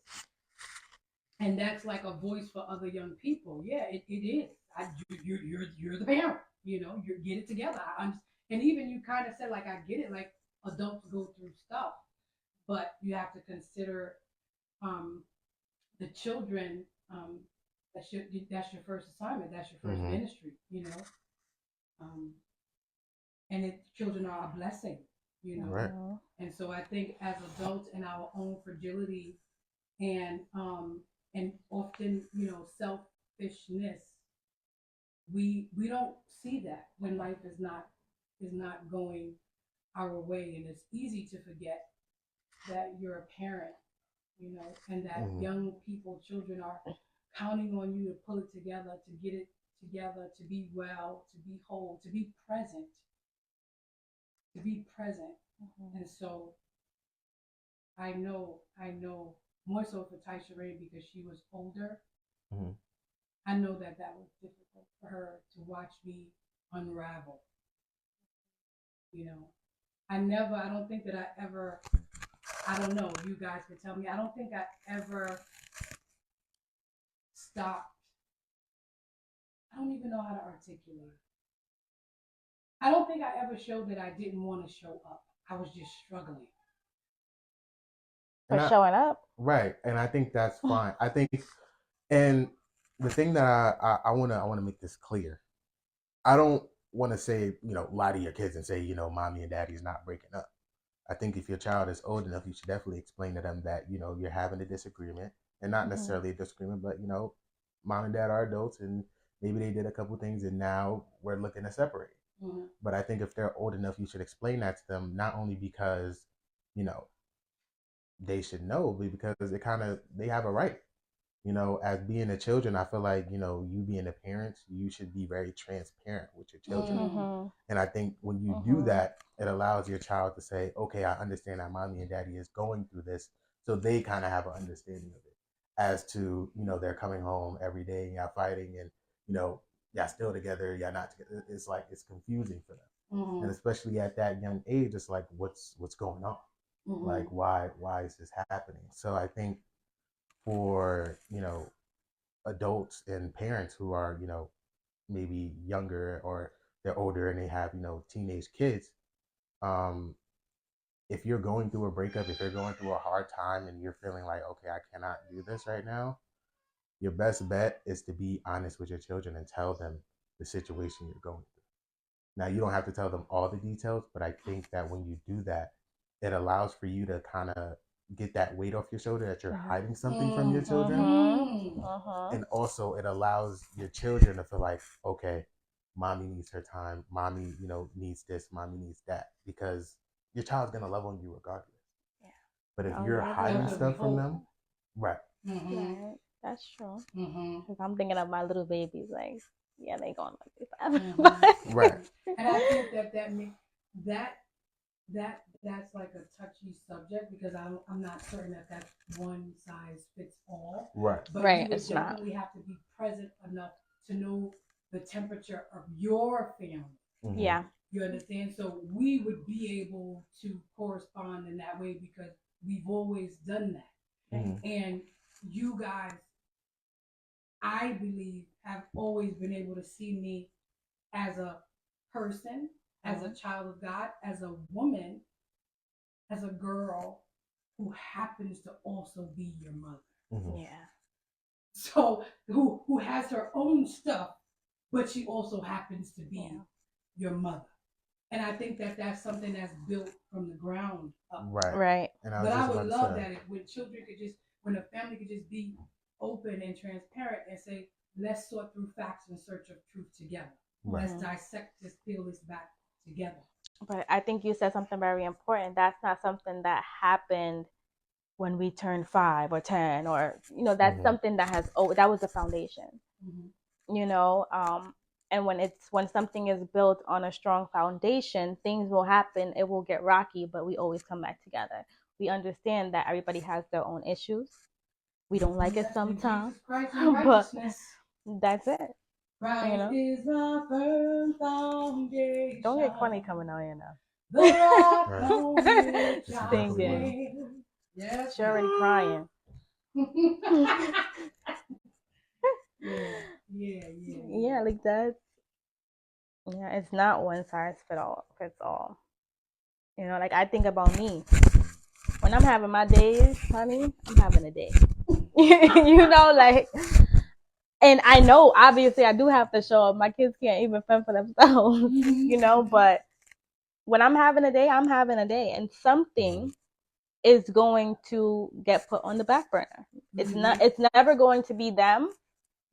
[SPEAKER 3] And that's like a voice for other young people. Yeah, it is. You're the parent. You get it together. And even you kind of said, like, I get it. Like, adults go through stuff, but you have to consider the children. That's your first assignment. That's your first ministry. And children are a blessing.
[SPEAKER 2] Right.
[SPEAKER 3] And so I think as adults in our own fragility and often selfishness, we don't see that when life is not going our way, and it's easy to forget that you're a parent, and that young people, children are counting on you to pull it together, to get it together, to be well, to be whole, to be present. And so I know more so for Taisha Ray because she was older. I know that was difficult for her to watch me unravel. I don't think that I ever, I don't know, you guys can tell me, I don't think I ever stopped. I don't even know how to articulate. I don't think I ever showed that I didn't want to show up. I was just struggling.
[SPEAKER 1] For showing up.
[SPEAKER 2] Right. And I think that's fine. I think, and the thing that I want to make this clear. I don't want to say, lie to your kids and say, mommy and daddy's not breaking up. I think if your child is old enough, you should definitely explain to them that, you're having a disagreement, and not necessarily a disagreement, but, mom and dad are adults and maybe they did a couple things and now we're looking to separate. But I think if they're old enough, you should explain that to them, not only because, they should know, but because they have a right. As being a children, I feel like, you being a parent, you should be very transparent with your children. And I think when you do that, it allows your child to say, okay, I understand that mommy and daddy is going through this. So they kind of have an understanding of it as to, they're coming home every day and y'all fighting and, y'all still together, y'all not together. It's like, it's confusing for them. And especially at that young age, it's like, what's going on? Like, why is this happening? So I think for adults and parents who are maybe younger or they're older and they have teenage kids, if you're going through a breakup, if you're going through a hard time and you're feeling like, okay, I cannot do this right now, your best bet is to be honest with your children and tell them the situation you're going through. Now, you don't have to tell them all the details, but I think that when you do that, it allows for you to kind of get that weight off your shoulder that you're hiding something from your children. And also it allows your children to feel like, okay, mommy needs her time. Mommy, needs this. Mommy needs that. Because your child's going to love on you regardless. Yeah. But if you're hiding stuff from them, right.
[SPEAKER 1] Right. That's true. Because I'm thinking of my little babies, like, yeah, they gonna like this.
[SPEAKER 2] Right.
[SPEAKER 3] And I think that that's like a touchy subject because I'm not certain that that's one size fits all.
[SPEAKER 2] Right.
[SPEAKER 3] But
[SPEAKER 1] Right,
[SPEAKER 3] you would
[SPEAKER 1] it's not.
[SPEAKER 3] definitely have to be present enough to know the temperature of your family.
[SPEAKER 2] Mhm.
[SPEAKER 1] Yeah.
[SPEAKER 3] You understand? So we would be able to correspond in that way because we've always done that.
[SPEAKER 2] Mhm.
[SPEAKER 3] And you guys, I believe, have always been able to see me as a person, as a child of God, as a woman, as a girl who happens to also be your mother.
[SPEAKER 2] Mhm.
[SPEAKER 1] Yeah.
[SPEAKER 3] So who has her own stuff, but she also happens to be
[SPEAKER 1] Yeah.
[SPEAKER 3] your mother. And I think that that's something that's built from the ground up.
[SPEAKER 2] Right.
[SPEAKER 1] Right.
[SPEAKER 2] And I was
[SPEAKER 3] But I
[SPEAKER 2] just
[SPEAKER 3] would
[SPEAKER 2] about
[SPEAKER 3] love
[SPEAKER 2] to
[SPEAKER 3] that
[SPEAKER 2] say.
[SPEAKER 3] when children could just, when a family could just be open and transparent and say, let's sort through facts in search of truth together.
[SPEAKER 2] Right.
[SPEAKER 3] Let's dissect this, peel this back together.
[SPEAKER 1] But I think you said something very important. That's not something that happened when we turned 5 or 10, or that's
[SPEAKER 2] Mhm.
[SPEAKER 1] something that has that was the foundation. And when something is built on a strong foundation, things will happen. It will get rocky, but we always come back together. We understand that everybody has their own issues. We don't like it sometimes,
[SPEAKER 3] Jesus Christ and
[SPEAKER 1] but
[SPEAKER 3] righteousness.
[SPEAKER 1] that's it.
[SPEAKER 3] Christ is my firm foundation.
[SPEAKER 1] Don't get funny coming out here now.
[SPEAKER 3] The rock
[SPEAKER 2] Right.
[SPEAKER 3] on which
[SPEAKER 2] This is
[SPEAKER 3] I
[SPEAKER 2] definitely one.
[SPEAKER 3] stand. Yes.
[SPEAKER 1] She's already crying. Yeah, like that. Yeah, it's not one size fits all. Like I think about me. When I'm having my days, honey, I'm having a day. Like, and I know obviously I do have to show up. My kids can't even fend for themselves, but when I'm having a day, I'm having a day. And something is going to get put on the back burner. It's never going to be them,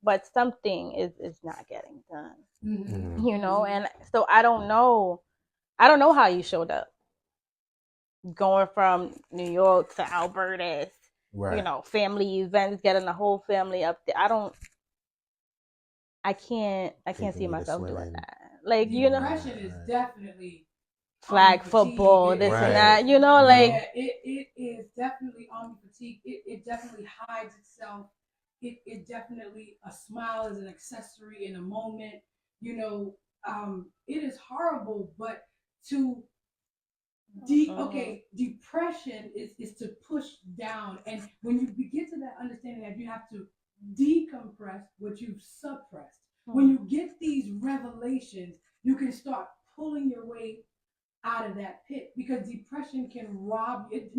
[SPEAKER 1] but something is not getting done. And so I don't know how you showed up going from New York to Alberta,
[SPEAKER 2] Right.
[SPEAKER 1] family events, getting the whole family up there. I can't
[SPEAKER 2] Thinking
[SPEAKER 1] see
[SPEAKER 2] you to
[SPEAKER 1] myself
[SPEAKER 2] swim
[SPEAKER 1] doing
[SPEAKER 2] in.
[SPEAKER 1] that. Like,
[SPEAKER 3] Depression is definitely
[SPEAKER 1] flag football, this and that, like
[SPEAKER 3] it is definitely army fatigue. It definitely hides itself. It definitely, a smile is an accessory in a moment. It is horrible, but to depression is to push down, and when you get to that understanding that you have to decompress what you've suppressed, when you get these revelations, you can start pulling your way out of that pit, because depression can rob you.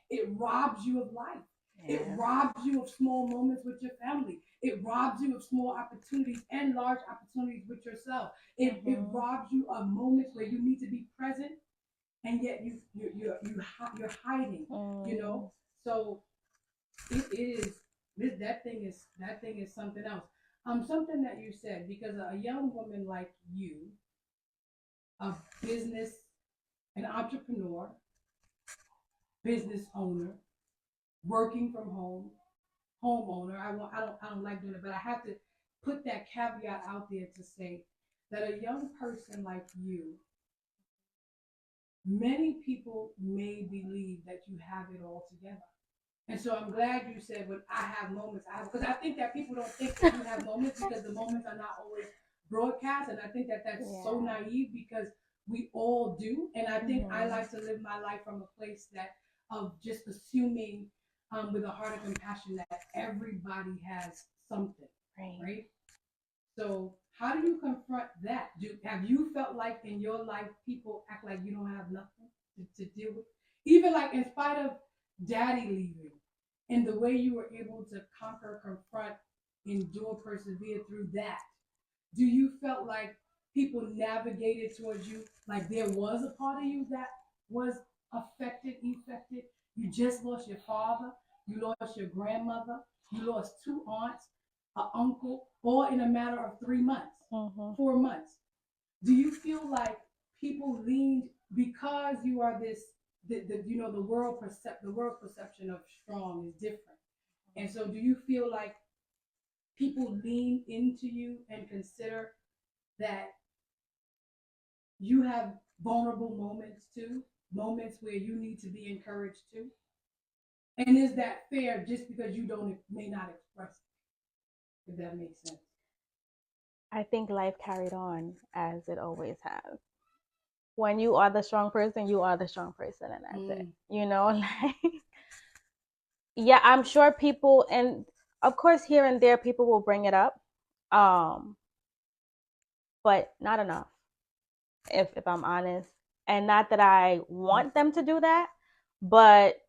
[SPEAKER 3] It robs you of life. It robs you of small moments with your family. It robs you of small opportunities and large opportunities with yourself. It robs you of moments where you need to be present, and yet you're hiding. So it is that thing is something else. Something that you said, because a young woman like you, a business, an entrepreneur, business owner, working from home, homeowner. I don't like doing it, but I have to put that caveat out there to say that a young person like you, many people may believe that you have it all together. And so I'm glad you said, when I have moments, because I think that people don't think that you have moments because the moments are not always broadcast. And I think that that's so naive, because we all do. And I think I like to live my life from a place of just assuming, with a heart of compassion, that everybody has something, right? So how do you confront that? Have you felt like in your life people act like you don't have nothing to deal with? Even like in spite of daddy leaving, and the way you were able to conquer, confront, endure, persevere through that, do you felt like people navigated towards you like there was a part of you that was affected? You just lost your father, you lost your grandmother, you lost 2 aunts, an uncle, all in a matter of 3 months, 4 months. Do you feel like people leaned, because you are this, the world perception of strong is different, and so do you feel like people lean into you and consider that you have vulnerable moments too? moments where you need to be encouraged too? And is that fair just because you may not express it, if that makes sense?
[SPEAKER 1] I think life carried on as it always has. When you are the strong person, you are the strong person, and that's it. Like, yeah, I'm sure people, and of course, here and there, people will bring it up, but not enough, if I'm honest. And not that I want them to do that, but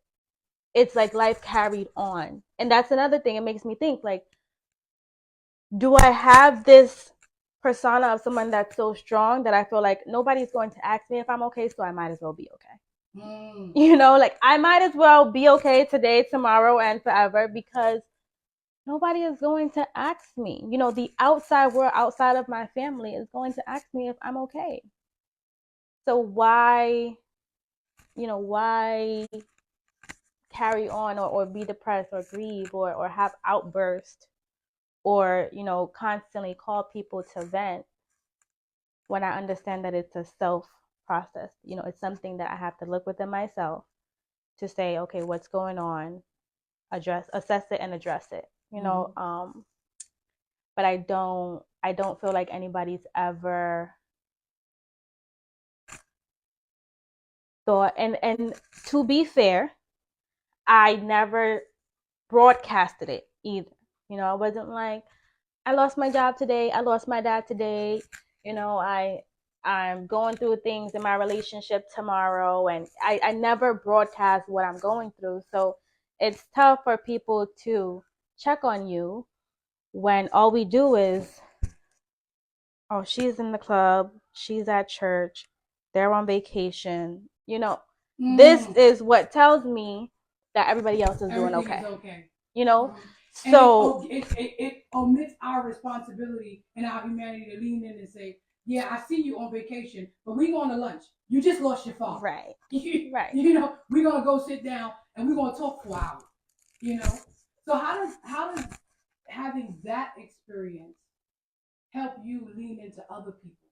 [SPEAKER 1] it's like life carried on. And that's another thing. It makes me think, like, do I have this persona of someone that's so strong that I feel like nobody's going to ask me if I'm okay, so I might as well be okay. Like, I might as well be okay today, tomorrow, and forever, because nobody is going to ask me. The outside world, outside of my family, is going to ask me if I'm okay. So why carry on, or be depressed or grieve, or have outbursts, or constantly call people to vent, when I understand that it's a self process. It's something that I have to look within myself to say, okay, what's going on, assess it, and address it. But I don't feel like anybody's ever thought, and to be fair, I never broadcasted it either. I wasn't like, I lost my job today, I lost my dad today, I'm going through things in my relationship tomorrow, and I never broadcast what I'm going through. So it's tough for people to check on you when all we do is, oh, she's in the club, she's at church, they're on vacation. This is what tells me that everybody else is doing okay.
[SPEAKER 3] Everything is okay.
[SPEAKER 1] So
[SPEAKER 3] it omits our responsibility and our humanity to lean in and say, yeah, I see you on vacation, but we're going to lunch. You just lost your father.
[SPEAKER 1] Right.
[SPEAKER 3] Right. We're going to go sit down and we're going to talk for hours. So how does having that experience help you lean into other people,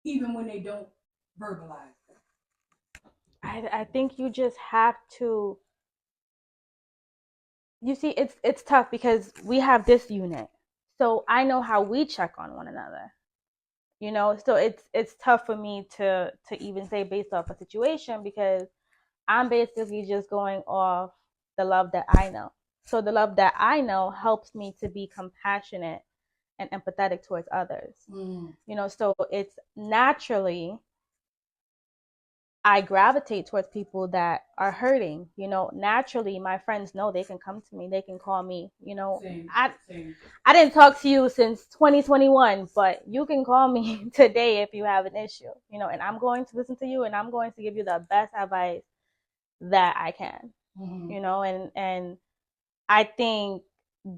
[SPEAKER 3] even when they don't verbalize it?
[SPEAKER 1] I think you just have to. You see, it's tough because we have this unit, so I know how we check on one another. So it's tough for me to even say based off a situation, because I'm basically just going off the love that I know. So the love that I know helps me to be compassionate and empathetic towards others. So it's naturally, I gravitate towards people that are hurting. Naturally, my friends know they can come to me, they can call me.
[SPEAKER 3] Same.
[SPEAKER 1] I didn't talk to you since 2021, but you can call me today if you have an issue. And I'm going to listen to you, and I'm going to give you the best advice that I can. And I think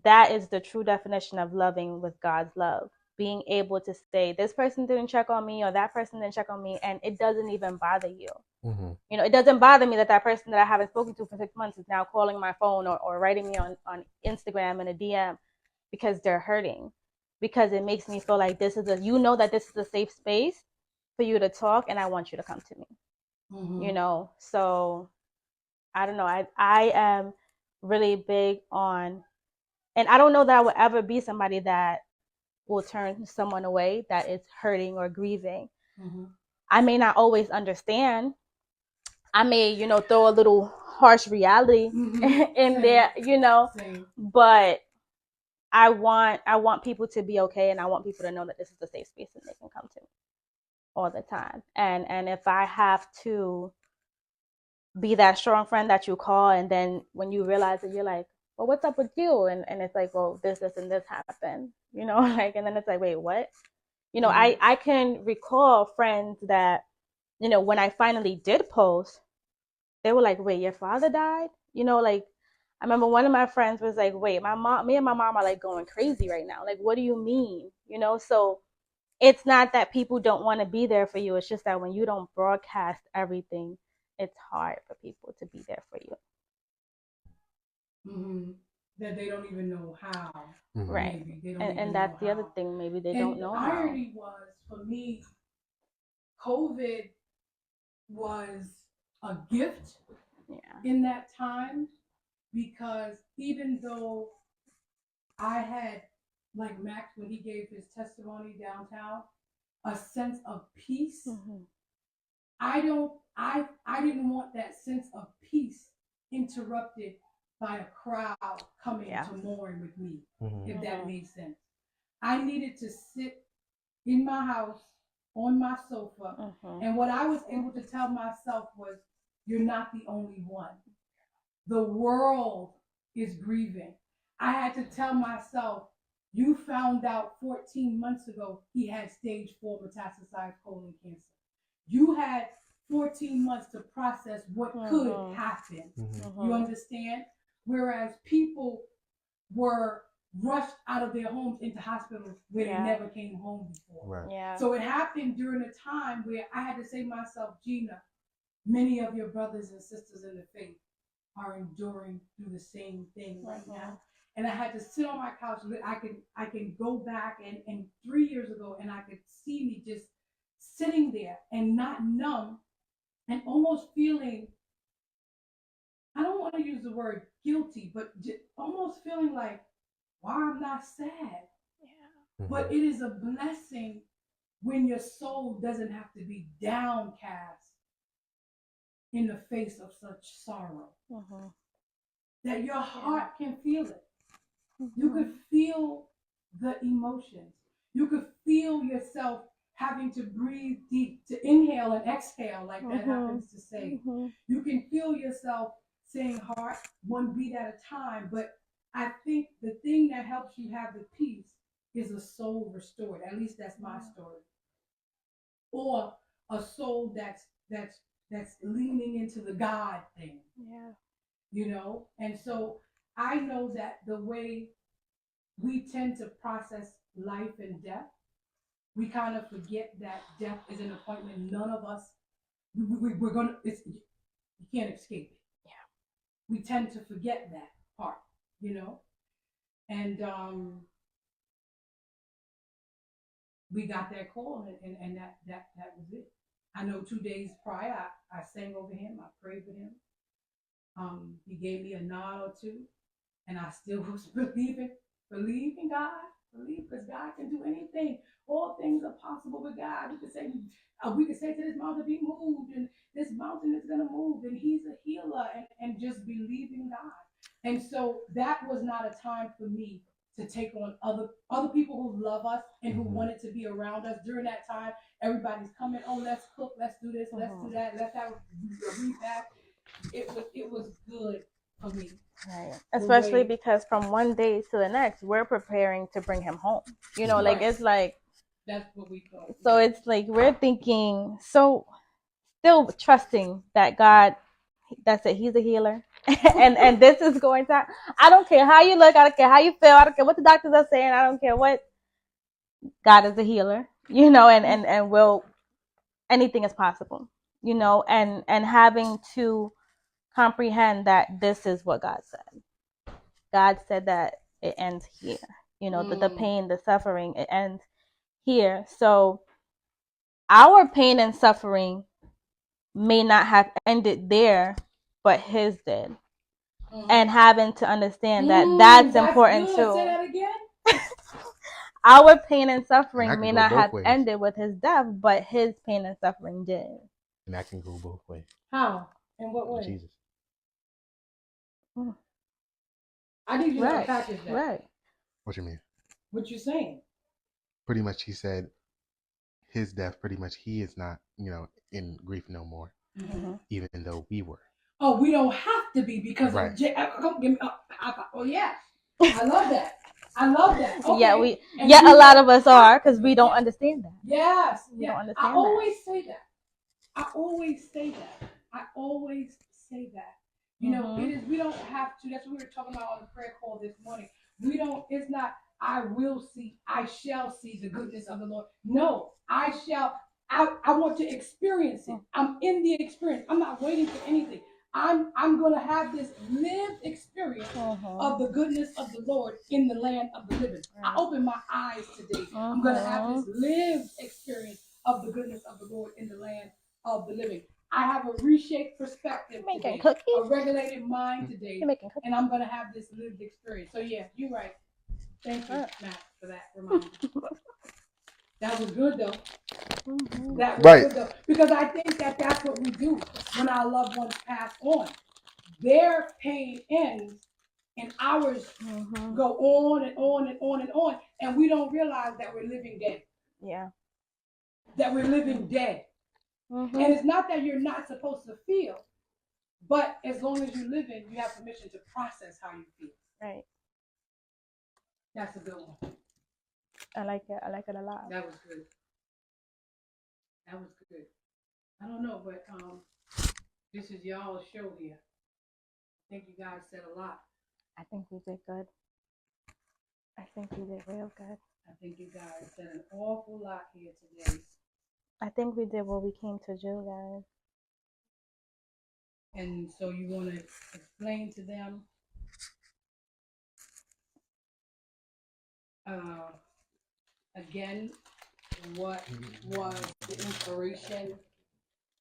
[SPEAKER 1] that is the true definition of loving with God's love. Being able to say, this person didn't check on me, or that person didn't check on me, and it doesn't even bother you. It doesn't bother me that person that I haven't spoken to for 6 months is now calling my phone, or writing me on Instagram in a DM, because they're hurting. Because it makes me feel like that this is a safe space for you to talk, and I want you to come to me. So I don't know. I am really big on, and I don't know that I would ever be somebody that will turn someone away that is hurting or grieving. I may not always understand. I may, throw a little harsh reality in there, but I want people to be okay, and I want people to know that this is a safe space and they can come to me all the time. And if I have to be that strong friend that you call, and then when you realize it, you're like, well, what's up with you? And it's like, well, this and this happened, like, and then it's like, wait, what? I can recall friends that, when I finally did post, they were like, wait, your father died? Like, I remember one of my friends was like, wait, me and my mom are like going crazy right now. Like, what do you mean? So it's not that people don't want to be there for you. It's just that when you don't broadcast everything, it's hard for people to be there for
[SPEAKER 3] you. That they don't even know how.
[SPEAKER 1] Right. And that's the other thing. Maybe they don't know how.
[SPEAKER 3] The irony was, for me, COVID was a gift
[SPEAKER 1] Yeah.
[SPEAKER 3] in that time, because even though I had, like Max, when he gave his testimony downtown, a sense of peace,
[SPEAKER 1] Mm-hmm.
[SPEAKER 3] I didn't want that sense of peace interrupted by a crowd coming
[SPEAKER 1] Yeah.
[SPEAKER 3] to mourn with me,
[SPEAKER 2] Mhm.
[SPEAKER 3] if that
[SPEAKER 1] Mhm.
[SPEAKER 3] made sense. I needed to sit in my house on my sofa,
[SPEAKER 1] Mhm.
[SPEAKER 3] and what I was able to tell myself was, you're not the only one. The world is grieving. I had to tell myself, you found out 14 months ago he had stage 4 metastasized colon cancer. You had 14 months to process what could happen.
[SPEAKER 2] Mhm.
[SPEAKER 3] You understand? Whereas people were rushed out of their homes into hospitals where
[SPEAKER 1] Yeah.
[SPEAKER 3] they never came home before.
[SPEAKER 2] Right.
[SPEAKER 1] Yeah.
[SPEAKER 3] So it happened during a time where I had to say to myself, Gina, many of your brothers and sisters in the faith are enduring through the same thing right now. And I had to sit on my couch. I can go back and 3 years ago, and I could see me just sitting there and not numb, and almost feeling, I don't want to use the word guilty, but almost feeling like, why I'm not sad.
[SPEAKER 1] Yeah.
[SPEAKER 2] Mhm.
[SPEAKER 3] But it is a blessing when your soul doesn't have to be downcast in the face of such sorrow.
[SPEAKER 1] Mhm.
[SPEAKER 3] That your heart can feel it.
[SPEAKER 1] Mhm.
[SPEAKER 3] You could feel the emotions. You could feel yourself having to breathe deep, to inhale and exhale, like that happens to say.
[SPEAKER 1] Mhm.
[SPEAKER 3] You can feel yourself saying heart, one beat at a time. But I think the thing that helps you have the peace is a soul restored. At least that's my story. Or a soul that's leaning into the God thing.
[SPEAKER 1] Yeah.
[SPEAKER 3] You know? And so I know that the way we tend to process life and death, we kind of forget that death is an appointment. None of us, we're gonna, you can't escape it.
[SPEAKER 1] Yeah.
[SPEAKER 3] We tend to forget that part, you know? And we got that call, and that was it. I know 2 days prior, I sang over him, I prayed with him. He gave me a nod or two, and I still was believing, believe in God, believe, because God can do anything. All things are possible with God. We could say to this mountain, be moved, and this mountain is gonna move, and He's a healer, and just believe in God. And so that was not a time for me to take on other people who love us and who wanted to be around us during that time. Everybody's coming, oh, let's cook, let's do this, let's do that, let's have a repast. It was good for me.
[SPEAKER 1] Right. Especially because from one day to the next, we're preparing to bring him home. You know, like it's like,
[SPEAKER 3] that's what we thought.
[SPEAKER 1] So it's like we're thinking, so still trusting that God, that's it, He's a healer. and this is going to, I don't care how you look, I don't care how you feel, I don't care what the doctors are saying, I don't care what, God is a healer, you know, and will, anything is possible, you know, and having to comprehend that this is what God said. God said that it ends here, you know, the pain, the suffering, it ends here. So our pain and suffering may not have ended there, but his did. And having to understand that that's important
[SPEAKER 3] good.
[SPEAKER 1] too.
[SPEAKER 3] Say that again.
[SPEAKER 1] Our pain and suffering
[SPEAKER 2] And
[SPEAKER 1] may
[SPEAKER 2] that can
[SPEAKER 1] not
[SPEAKER 2] go both
[SPEAKER 1] have
[SPEAKER 2] ways.
[SPEAKER 1] ended with his death, but his pain and suffering did.
[SPEAKER 2] And that can go both ways.
[SPEAKER 3] How? In what way?
[SPEAKER 2] Jesus.
[SPEAKER 3] I need you to
[SPEAKER 1] Right.
[SPEAKER 3] unpackage that.
[SPEAKER 1] Right.
[SPEAKER 2] What you mean?
[SPEAKER 3] What you saying?
[SPEAKER 2] Pretty much, he said his death, pretty much, he is not, you know, in grief no more, even though we were.
[SPEAKER 3] Oh, we don't have to be because
[SPEAKER 2] Right.
[SPEAKER 3] oh yeah, I love that. I love that. Okay.
[SPEAKER 1] Yeah, a lot of us are, because we don't understand that.
[SPEAKER 3] Yes.
[SPEAKER 1] We don't understand
[SPEAKER 3] I
[SPEAKER 1] that.
[SPEAKER 3] always say that. I always say that. You know, it is, we don't have to, that's what we were talking about on the prayer call this morning. It's not, I will see, I shall see the goodness of the Lord. No, I want to experience it. I'm in the experience. I'm not waiting for anything. I'm going to have this lived experience of the goodness of the Lord in the land of the living. I open my eyes today. I'm going to have this lived experience of the goodness of the Lord in the land of the living. I have a reshaped perspective
[SPEAKER 1] Making
[SPEAKER 3] today,
[SPEAKER 1] cookies?
[SPEAKER 3] a regulated mind today,
[SPEAKER 1] You're making cookies.
[SPEAKER 3] and I'm going to have this lived experience. So yeah, you're right. Thank you, Matt, for that reminder. That was good though.
[SPEAKER 1] Mm-hmm.
[SPEAKER 3] That was good though, because I think that that's what we do when our loved ones pass on. Their pain ends, and ours go on and on and on and on, and we don't realize that we're living dead.
[SPEAKER 1] Yeah.
[SPEAKER 3] That we're living dead. And it's not that you're not supposed to feel, but as long as you're living, you have permission to process how you feel.
[SPEAKER 1] Right.
[SPEAKER 3] That's a good one.
[SPEAKER 1] I like it. I like it a lot.
[SPEAKER 3] That was good. That was good. I don't know, but this is y'all's show here. I think you guys said a lot.
[SPEAKER 1] I think we did good. I think we did real good.
[SPEAKER 3] I think you guys said an awful lot here today.
[SPEAKER 1] I think we did what we came to do, guys.
[SPEAKER 3] And so you want to explain to them again what was the inspiration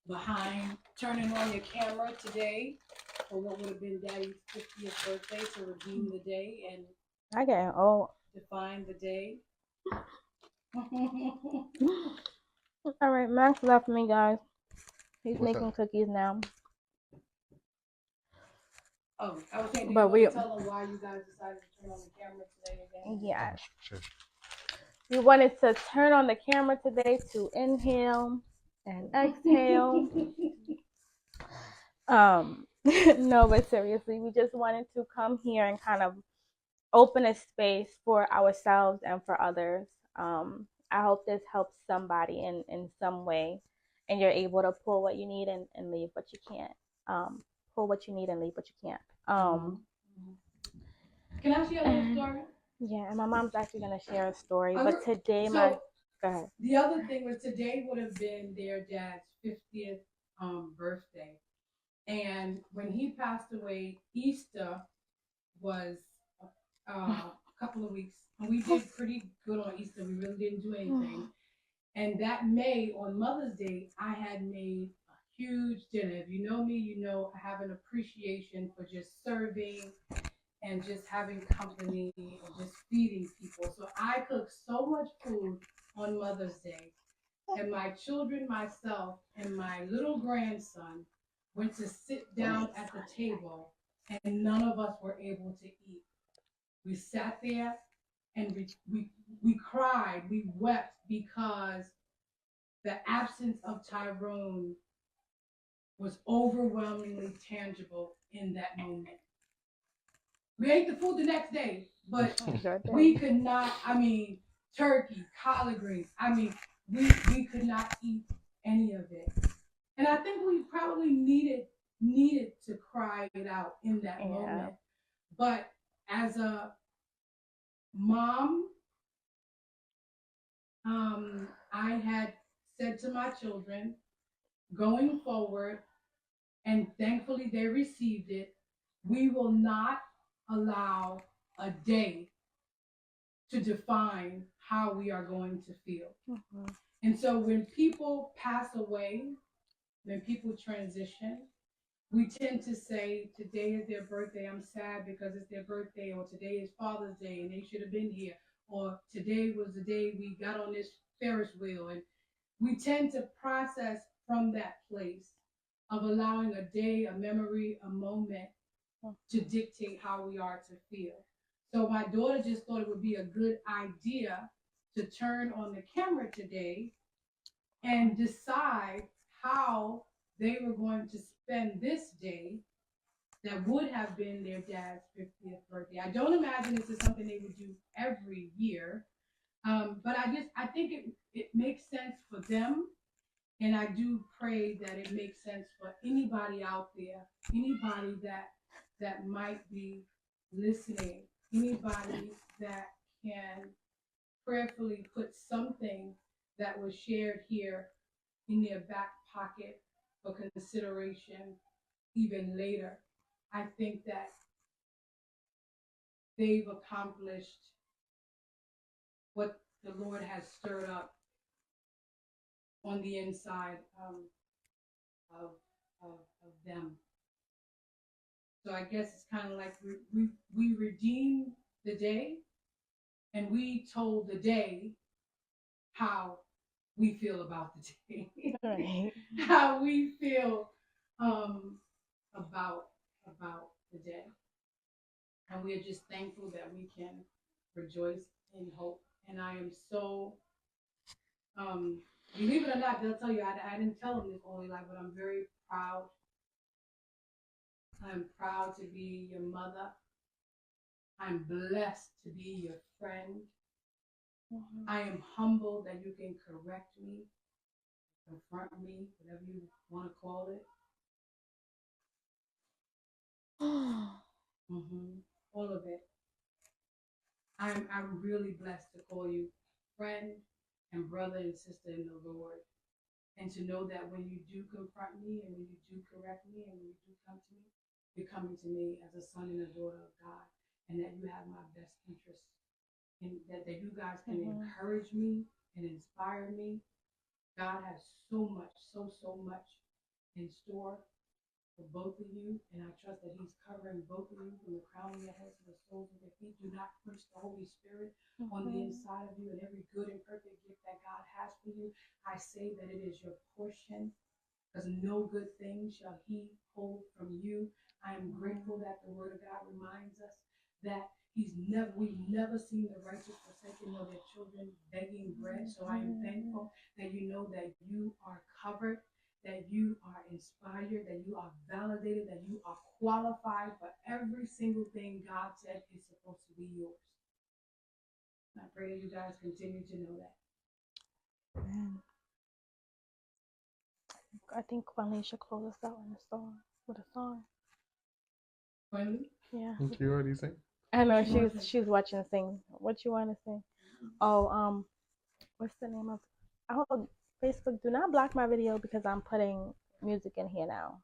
[SPEAKER 3] behind turning on your camera today for what would have been Daddy's 50th birthday, to redeem the day and
[SPEAKER 1] I getting old.
[SPEAKER 3] define the day.
[SPEAKER 1] All right, Max left me, guys. He's
[SPEAKER 2] What's
[SPEAKER 1] making
[SPEAKER 2] up?
[SPEAKER 1] cookies now.
[SPEAKER 3] Oh, I was saying, do
[SPEAKER 1] But
[SPEAKER 3] you want to tell them why you guys decided to turn on the camera today again?
[SPEAKER 1] Yes.
[SPEAKER 2] Sure.
[SPEAKER 1] We wanted to turn on the camera today to inhale and exhale. No, but seriously, we just wanted to come here and kind of open a space for ourselves and for others. I hope this helps somebody in some way, and you're able to pull what you need and leave what you can't. Pull what you need and leave what you can't.
[SPEAKER 3] Can I share a little story?
[SPEAKER 1] Yeah, and my mom's actually gonna share a story, but today go ahead.
[SPEAKER 3] The other thing was today would have been their dad's 50th birthday, and when he passed away, Easter was a couple of weeks, and we did pretty good on Easter. We really didn't do anything. And that May, on Mother's Day, I had made a huge dinner. If you know me, you know I have an appreciation for just serving and just having company and just feeding people. So I cooked so much food on Mother's Day. And my children, myself, and my little grandson went to sit down at the table, and none of us were able to eat. We sat there and we cried, we wept, because the absence of Tyrone was overwhelmingly tangible in that moment. We ate the food the next day, but we could not, turkey, collard greens, we could not eat any of it. And I think we probably needed to cry it out in that moment. But as a mom, I had said to my children, going forward, and thankfully they received it, we will not allow a day to define how we are going to feel. And so when people pass away, when people transition, we tend to say, today is their birthday, I'm sad because it's their birthday, or today is Father's Day and they should have been here, or today was the day we got on this Ferris wheel. And we tend to process from that place of allowing a day, a memory, a moment to dictate how we are to feel. So my daughter just thought it would be a good idea to turn on the camera today and decide how they were going to spend this day that would have been their dad's 50th birthday. I don't imagine this is something they would do every year, but I think it makes sense for them, and I do pray that it makes sense for anybody out there, anybody that might be listening, anybody that can prayerfully put something that was shared here in their back pocket for consideration even later. I think that they've accomplished what the Lord has stirred up on the inside of them. So I guess it's kind of like we redeemed the day, and we told the day how we feel about the day,
[SPEAKER 1] Right.
[SPEAKER 3] how we feel about the day, and we are just thankful that we can rejoice in hope. And I am so believe it or not, they'll tell you I didn't tell them this only life, but I'm very proud. I'm proud to be your mother. I'm blessed to be your friend.
[SPEAKER 1] Mm-hmm.
[SPEAKER 3] I am humbled that you can correct me, confront me, whatever you want to call it. All of it. I'm really blessed to call you friend and brother and sister in the Lord. And to know that when you do confront me and when you do correct me and when you do come to me, you're coming to me as a son and a daughter of God, and that you have my best interests, and that you guys can encourage me and inspire me. God has so much, so much in store for both of you, and I trust that He's covering both of you from the crown of your head to the soles of your feet. Do not quench the Holy Spirit on the inside of you, and every good and perfect gift that God has for you, I say that it is your portion, because no good thing shall He hold from you. I am grateful that the Word of God reminds us that we've never seen the righteous forsaken nor their children begging bread. So I am thankful that you know that you are covered, that you are inspired, that you are validated, that you are qualified for every single thing God said is supposed to be yours. And I pray that you guys continue to know that.
[SPEAKER 1] I think Quenley should close us out with a song.
[SPEAKER 3] Quenley?
[SPEAKER 1] Yeah.
[SPEAKER 2] Didn't you already sing?
[SPEAKER 1] I know she's watching sing. What you want to sing? Oh, what's the name of? Oh, Facebook, do not block my video because I'm putting music in here now.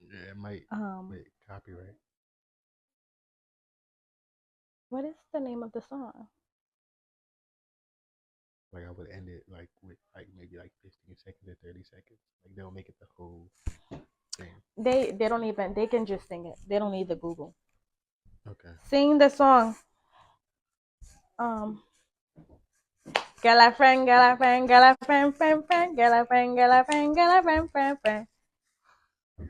[SPEAKER 2] Yeah, it might. Wait, copyright.
[SPEAKER 1] What is the name of the song?
[SPEAKER 2] Like I would end it like with maybe 15 seconds or 30 seconds. Like they'll make it the whole thing.
[SPEAKER 1] They don't even. They can just sing it. They don't need the Google.
[SPEAKER 2] Okay.
[SPEAKER 1] Sing the song. Get a friend, get a friend, get a friend, friend, friend, get a friend, get a friend, get a friend, friend, friend.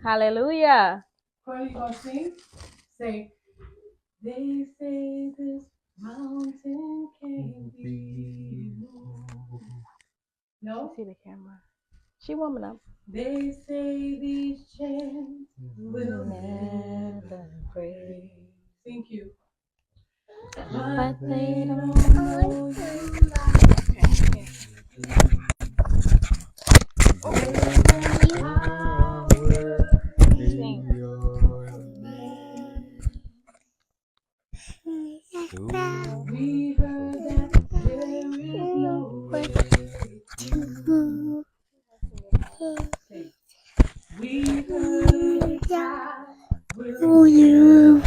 [SPEAKER 1] Hallelujah.
[SPEAKER 3] Quenley, you gonna sing? Say, they say this mountain can't be moved. No?
[SPEAKER 1] See the camera. She warming up.
[SPEAKER 3] They say these chains will never break. Thank you. But they don't know you. We heard that there is no way to. We heard God will you.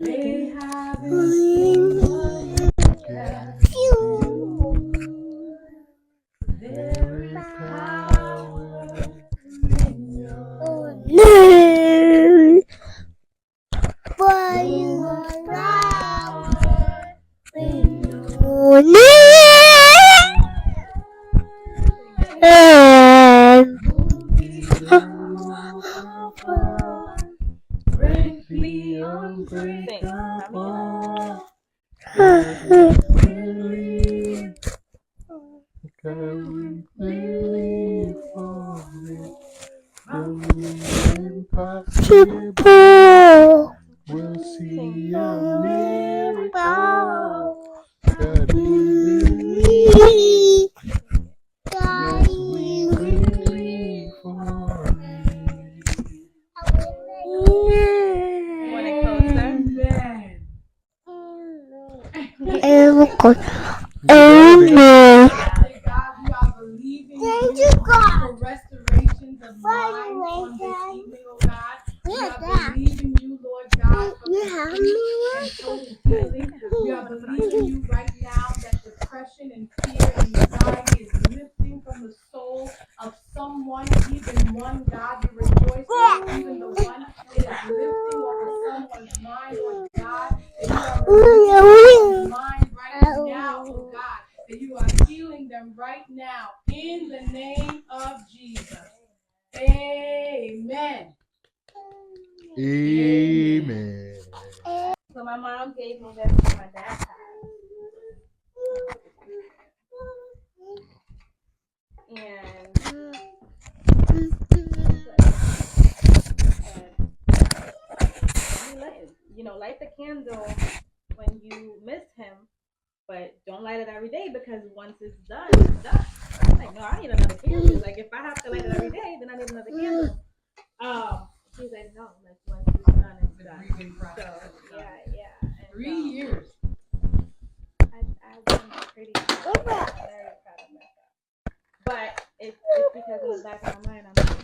[SPEAKER 3] They haven't seen what there is power in your name. For you are power in your name. Break the unbreakable. Can we believe for it? From the impossible, we'll see a miracle. God, we believe. God, we believe for it.
[SPEAKER 1] You want it closer?
[SPEAKER 3] Amen. God, we are believing you for restorations of lives on this evening, oh God. We are believing you, Lord God, for complete and total healing. We are believing you right now that depression and fear and anxiety is lifting from mind right now, oh God, that you are healing them right now in the name of Jesus. Amen.
[SPEAKER 2] Amen.
[SPEAKER 1] So my mom gave me this for my dad's house. And light the candle when you miss him, but don't light it every day because once it's done, it's done. I'm like, no, I need another candle. Like if I have to light it every day, then I need another candle. She's like, no, like once it's done, it's done.
[SPEAKER 3] Grieving process.
[SPEAKER 1] So yeah. And,
[SPEAKER 3] 3 years.
[SPEAKER 1] I've been pretty proud. I'm very proud of myself. But it's because in the back of my mind, I'm like,